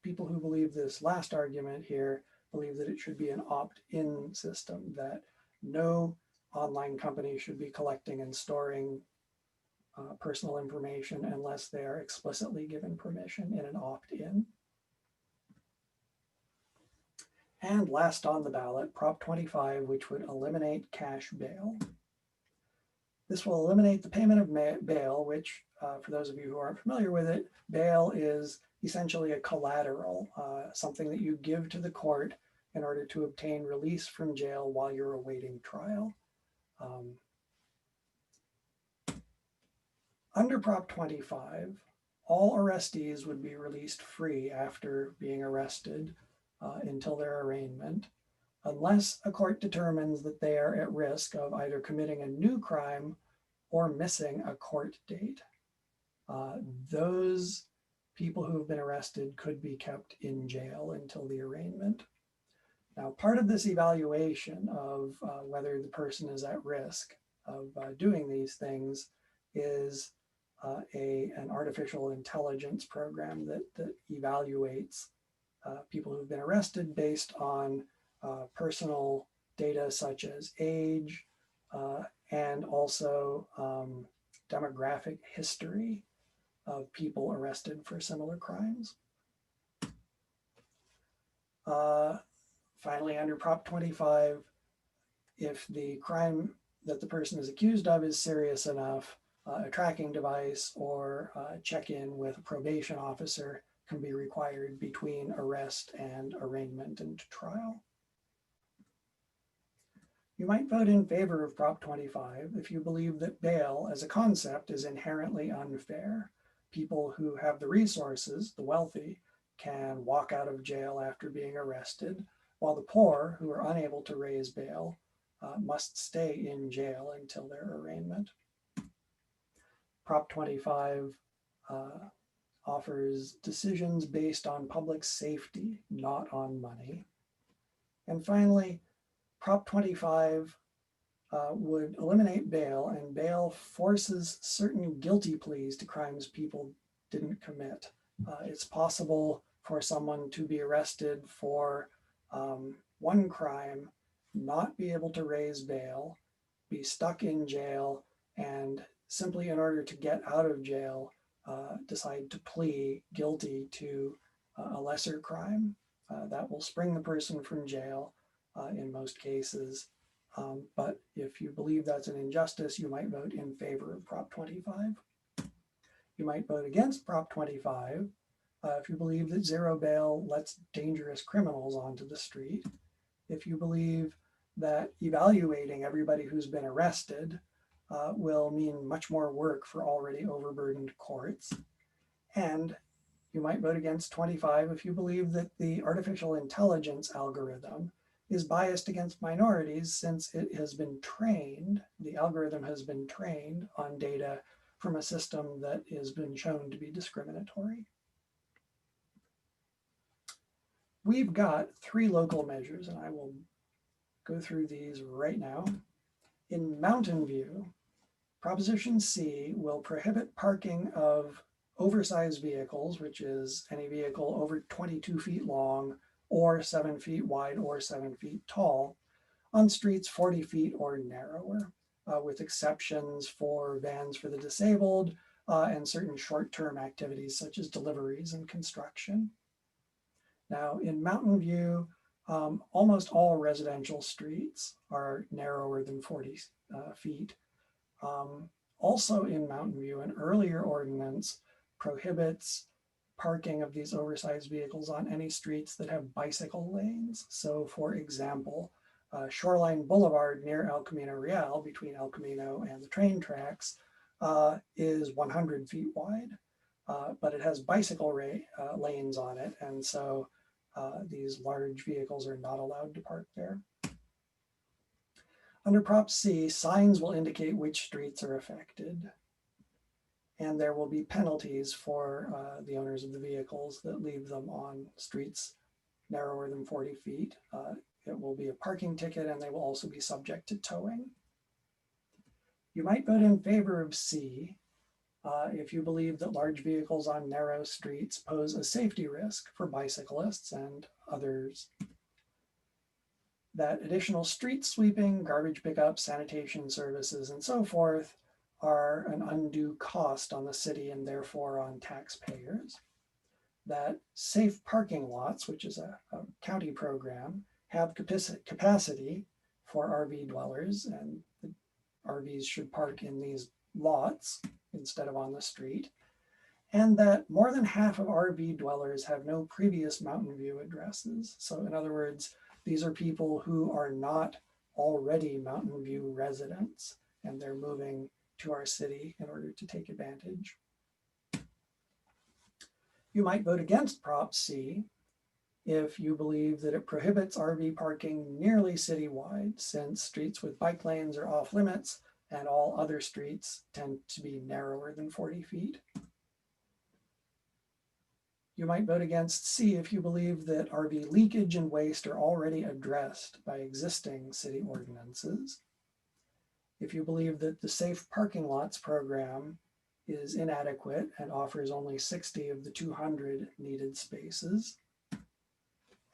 People who believe this last argument here believe that it should be an opt-in system, that no online company should be collecting and storing personal information unless they are explicitly given permission in an opt-in. And last on the ballot, Prop 25, which would eliminate cash bail. This will eliminate the payment of bail, which, for those of you who aren't familiar with it, bail is essentially a collateral, something that you give to the court in order to obtain release from jail while you're awaiting trial. Under Prop 25, all arrestees would be released free after being arrested until their arraignment, unless a court determines that they are at risk of either committing a new crime or missing a court date. Those people who have been arrested could be kept in jail until the arraignment. Now, part of this evaluation of whether the person is at risk of doing these things is an artificial intelligence program that evaluates people who've been arrested based on personal data such as age and also demographic history of people arrested for similar crimes. Finally, under Prop 25, if the crime that the person is accused of is serious enough, a tracking device or check-in with a probation officer can be required between arrest and arraignment and trial. You might vote in favor of Prop 25 if you believe that bail as a concept is inherently unfair. People who have the resources, the wealthy, can walk out of jail after being arrested, while the poor, who are unable to raise bail, must stay in jail until their arraignment. Prop 25 offers decisions based on public safety, not on money. And finally, Prop 25 would eliminate bail, and bail forces certain guilty pleas to crimes people didn't commit. It's possible for someone to be arrested for one crime, not be able to raise bail, be stuck in jail, and simply in order to get out of jail, decide to plead guilty to a lesser crime. That will spring the person from jail in most cases. But if you believe that's an injustice, you might vote in favor of Prop 25. You might vote against Prop 25 if you believe that zero bail lets dangerous criminals onto the street. If you believe that evaluating everybody who's been arrested will mean much more work for already overburdened courts. And you might vote against 25 if you believe that the artificial intelligence algorithm is biased against minorities, since it has been trained, the algorithm has been trained on data from a system that has been shown to be discriminatory. We've got 3 local measures, and I will go through these right now. In Mountain View, Proposition C will prohibit parking of oversized vehicles, which is any vehicle over 22 feet long or 7 feet wide or 7 feet tall, on streets 40 feet or narrower, with exceptions for vans for the disabled and certain short-term activities such as deliveries and construction. Now, in Mountain View, almost all residential streets are narrower than 40 feet. Also in Mountain View, an earlier ordinance prohibits parking of these oversized vehicles on any streets that have bicycle lanes. So for example, Shoreline Boulevard near El Camino Real, between El Camino and the train tracks, is 100 feet wide, but it has bicycle lanes on it, and so these large vehicles are not allowed to park there. Under Prop C, signs will indicate which streets are affected, and there will be penalties for the owners of the vehicles that leave them on streets narrower than 40 feet. It will be a parking ticket, and they will also be subject to towing. You might vote in favor of C if you believe that large vehicles on narrow streets pose a safety risk for bicyclists and others, that additional street sweeping, garbage pickup, sanitation services, and so forth are an undue cost on the city and therefore on taxpayers, that safe parking lots, which is a county program, have capacity for RV dwellers, and the RVs should park in these lots instead of on the street, and that more than half of RV dwellers have no previous Mountain View addresses. So in other words, these are people who are not already Mountain View residents, and they're moving to our city in order to take advantage. You might vote against Prop C if you believe that it prohibits RV parking nearly citywide, since streets with bike lanes are off limits and all other streets tend to be narrower than 40 feet. You might vote against C if you believe that RV leakage and waste are already addressed by existing city ordinances. If you believe that the Safe Parking Lots program is inadequate and offers only 60 of the 200 needed spaces,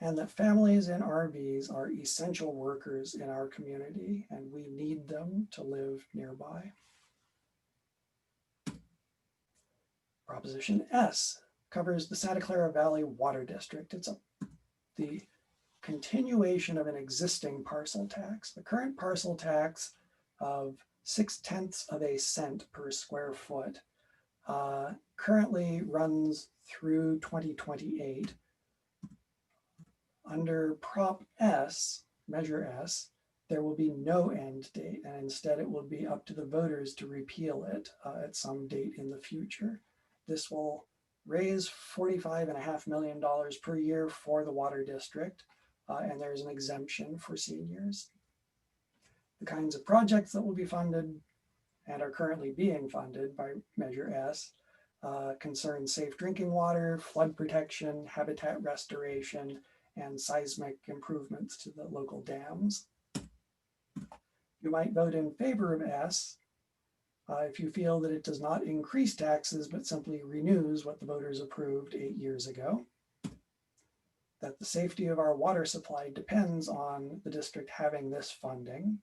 and that families in RVs are essential workers in our community and we need them to live nearby. Proposition S covers the Santa Clara Valley Water District. It's the continuation of an existing parcel tax. The current parcel tax of 0.6 of a cent per square foot currently runs through 2028. Under Prop S, Measure S, there will be no end date, and instead it will be up to the voters to repeal it at some date in the future. This will raise $45.5 million per year for the water district, and there's an exemption for seniors. The kinds of projects that will be funded and are currently being funded by Measure S concern safe drinking water, flood protection, habitat restoration, and seismic improvements to the local dams. You might vote in favor of S if you feel that it does not increase taxes, but simply renews what the voters approved 8 years ago. That the safety of our water supply depends on the district having this funding,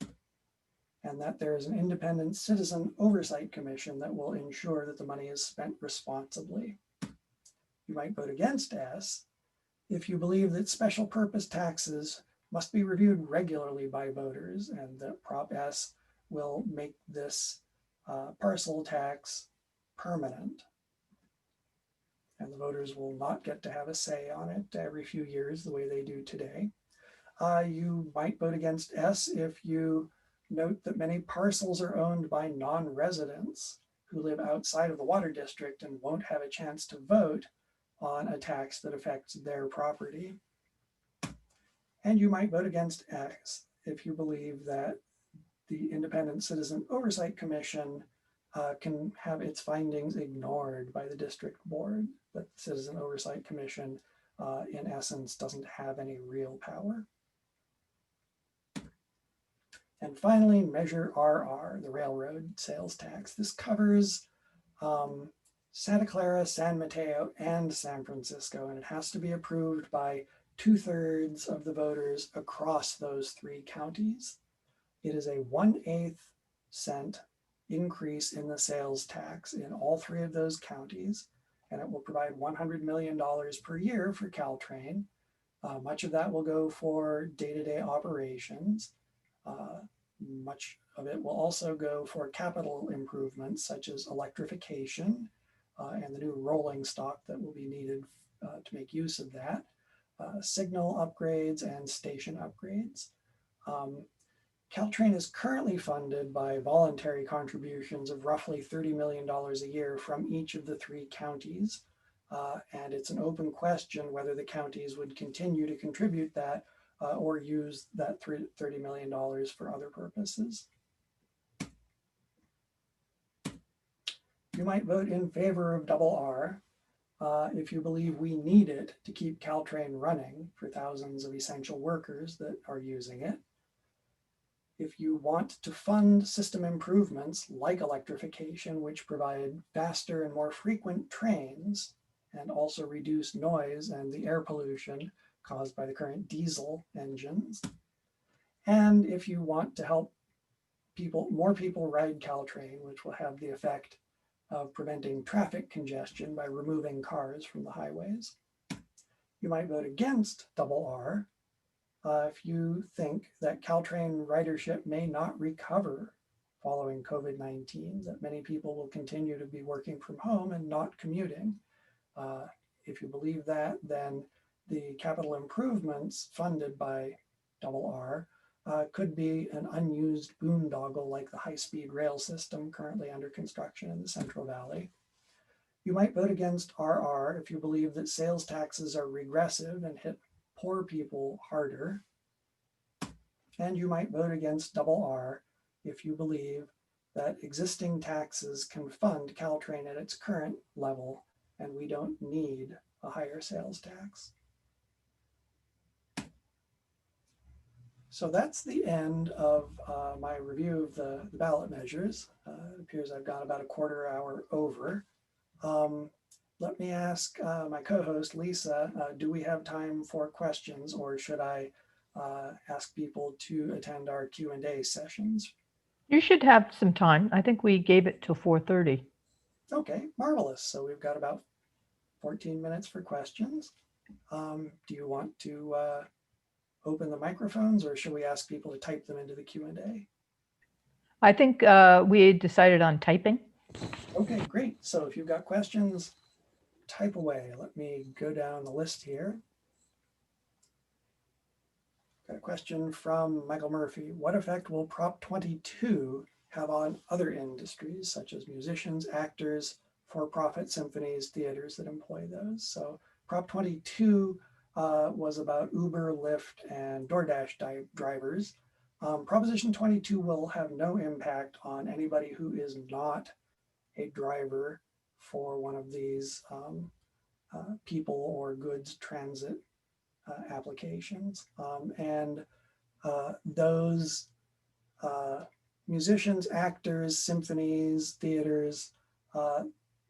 and that there is an independent citizen oversight commission that will ensure that the money is spent responsibly. You might vote against S if you believe that special purpose taxes must be reviewed regularly by voters and that Prop S will make this parcel tax permanent. And the voters will not get to have a say on it every few years the way they do today. You might vote against S if you note that many parcels are owned by non-residents who live outside of the water district and won't have a chance to vote on a tax that affects their property. And you might vote against X if you believe that the Independent Citizen Oversight Commission can have its findings ignored by the district board, that the Citizen Oversight Commission, in essence, doesn't have any real power. And finally, Measure RR, the railroad sales tax. This covers Santa Clara, San Mateo, and San Francisco, and it has to be approved by 2/3 of the voters across those 3 counties. It is a 1/8 cent increase in the sales tax in all 3 of those counties, and it will provide $100 million per year for Caltrain. Much of that will go for day-to-day operations. Much of it will also go for capital improvements such as electrification and the new rolling stock that will be needed to make use of that, signal upgrades and station upgrades. Caltrain is currently funded by voluntary contributions of roughly $30 million a year from each of the 3 counties. And it's an open question whether the counties would continue to contribute that or use that $30 million for other purposes. You might vote in favor of RR if you believe we need it to keep Caltrain running for thousands of essential workers that are using it. If you want to fund system improvements like electrification, which provide faster and more frequent trains and also reduce noise and the air pollution caused by the current diesel engines. And if you want to help more people ride Caltrain, which will have the effect of preventing traffic congestion by removing cars from the highways. You might vote against RR if you think that Caltrain ridership may not recover following COVID-19, that many people will continue to be working from home and not commuting. If you believe that, then the capital improvements funded by RR could be an unused boondoggle like the high-speed rail system currently under construction in the Central Valley. You might vote against RR if you believe that sales taxes are regressive and hit poor people harder. And you might vote against RR if you believe that existing taxes can fund Caltrain at its current level, and we don't need a higher sales tax. So that's the end of my review of the ballot measures. It appears I've gone about a quarter hour over. Let me ask my co-host, Lisa, do we have time for questions, or should I ask people to attend our Q&A sessions? You should have some time. I think we gave it till 4:30. Okay, marvelous. So we've got about 14 minutes for questions. Do you want to open the microphones, or should we ask people to type them into the Q&A? I think we decided on typing. Okay, great. So if you've got questions, type away. Let me go down the list here. Got a question from Michael Murphy. What effect will Prop 22 have on other industries, such as musicians, actors, for-profit symphonies, theaters that employ those? So Prop 22 was about Uber, Lyft, and DoorDash drivers. Proposition 22 will have no impact on anybody who is not a driver for one of these people or goods transit applications. And those musicians, actors, symphonies, theaters,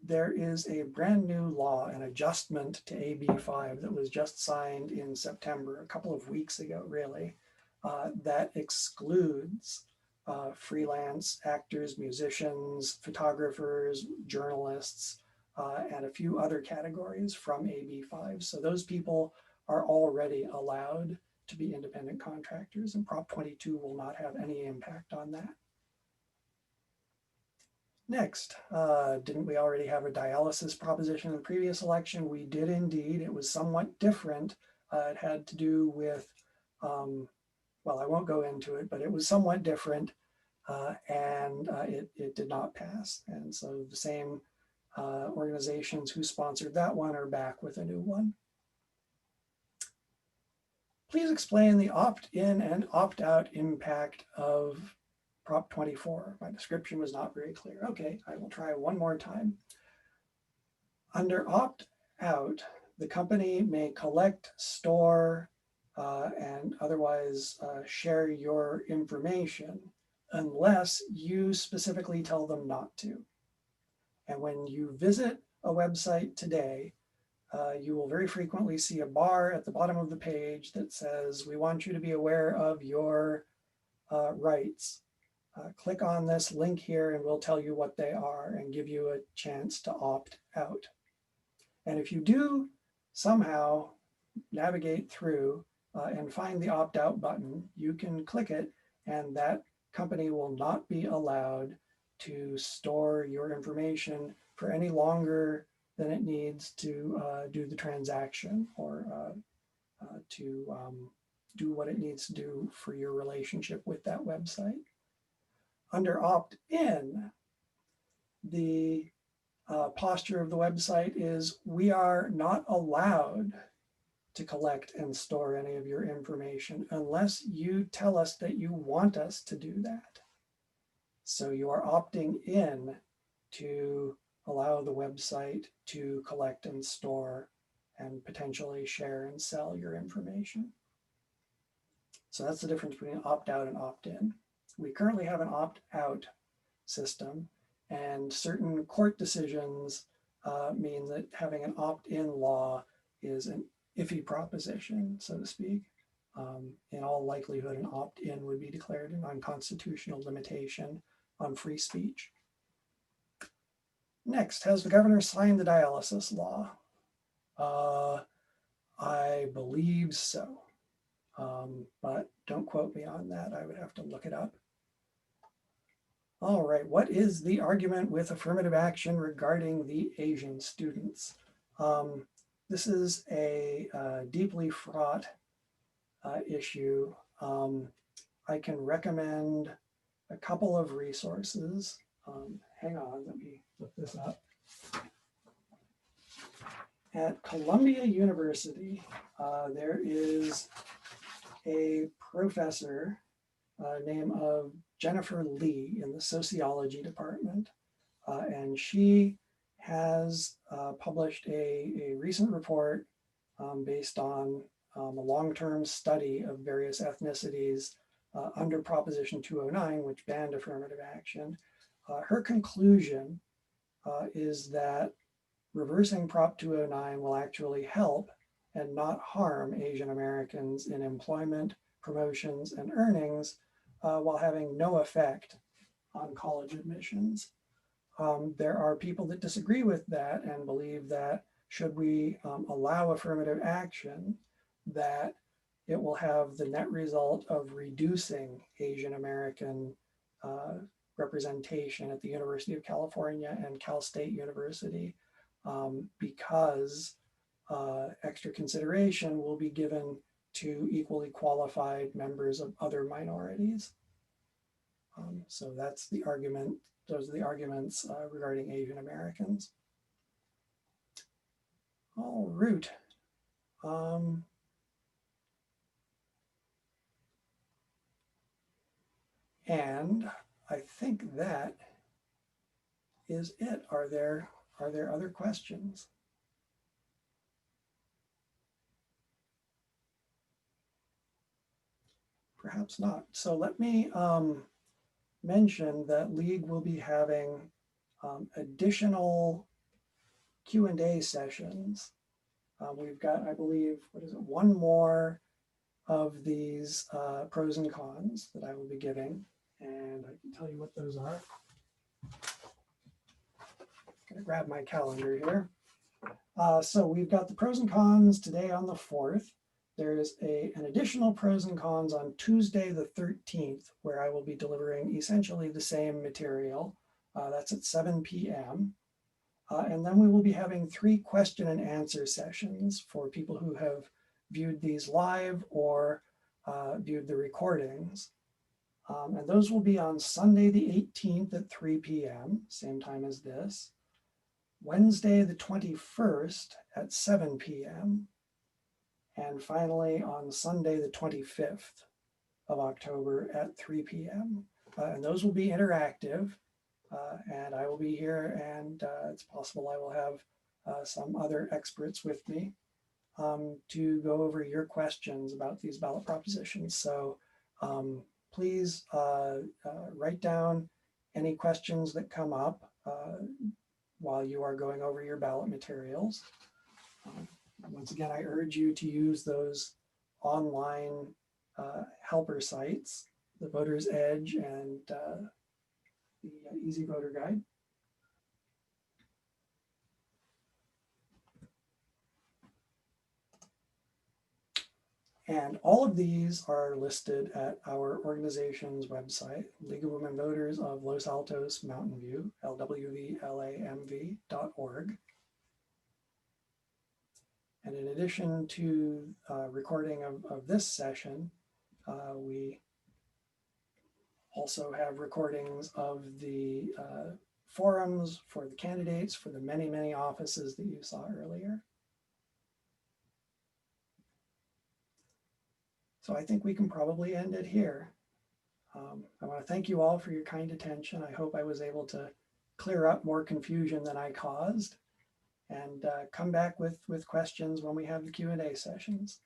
there is a brand new law, an adjustment to AB 5 that was just signed in September, a couple of weeks ago, really, that excludes freelance actors, musicians, photographers, journalists, and a few other categories from AB 5. So those people are already allowed to be independent contractors, and Prop 22 will not have any impact on that. Next, didn't we already have a dialysis proposition in the previous election? We did indeed. It was somewhat different. It had to do with, well, I won't go into it, but it was somewhat different, and it did not pass. And so the same organizations who sponsored that one are back with a new one. Please explain the opt-in and opt-out impact of Prop 24. My description was not very clear. Okay, I will try one more time. Under opt-out, the company may collect, store, and otherwise share your information unless you specifically tell them not to. And when you visit a website today, you will very frequently see a bar at the bottom of the page that says, we want you to be aware of your rights. Click on this link here and we'll tell you what they are and give you a chance to opt out. And if you do somehow navigate through and find the opt-out button, you can click it, and that company will not be allowed to store your information for any longer than it needs to do the transaction or to do what it needs to do for your relationship with that website. Under opt-in, the posture of the website is, we are not allowed to collect and store any of your information unless you tell us that you want us to do that. So you are opting in to allow the website to collect and store and potentially share and sell your information. So that's the difference between opt-out and opt-in. We currently have an opt-out system, and certain court decisions mean that having an opt-in law is an iffy proposition, so to speak. In all likelihood, an opt-in would be declared an unconstitutional limitation on free speech. Next, has the governor signed the dialysis law? I believe so, but don't quote me on that. I would have to look it up. All right, what is the argument with affirmative action regarding the Asian students? This is a deeply fraught issue. I can recommend a couple of resources. Hang on, let me look this up. At Columbia University, there is a professor named Jennifer Lee in the sociology department. And she has published a recent report based on a long-term study of various ethnicities under Proposition 209, which banned affirmative action. Her conclusion is that reversing Prop 209 will actually help and not harm Asian Americans in employment, promotions, and earnings, while having no effect on college admissions. There are people that disagree with that and believe that should we allow affirmative action, that it will have the net result of reducing Asian American representation at the University of California and Cal State University, because extra consideration will be given to equally qualified members of other minorities. So that's the argument. Those are the arguments regarding Asian Americans. All right. And I think that is it. Are there other questions? Perhaps not. So let me mention that League will be having additional Q&A sessions. We've got, I believe, one more of these pros and cons that I will be giving, and I can tell you what those are. I'm gonna grab my calendar here. So we've got the pros and cons today on the 4th. There is an additional pros and cons on Tuesday the 13th, where I will be delivering essentially the same material. That's at 7 p.m. And then we will be having 3 question and answer sessions for people who have viewed these live or viewed the recordings. And those will be on Sunday the 18th at 3 p.m., same time as this. Wednesday the 21st at 7 p.m. And finally on Sunday the 25th of October at 3 p.m. And those will be interactive. And I will be here, and it's possible I will have some other experts with me to go over your questions about these ballot propositions. So please write down any questions that come up while you are going over your ballot materials. Once again, I urge you to use those online helper sites, the Voter's Edge and the Easy Voter Guide. And all of these are listed at our organization's website, League of Women Voters of Los Altos-Mountain View, LWVLAMV.org. And in addition to recording of this session, we also have recordings of the forums for the candidates for the many, many offices that you saw earlier. So I think we can probably end it here. I want to thank you all for your kind attention. I hope I was able to clear up more confusion than I caused, and come back with questions when we have the Q&A sessions.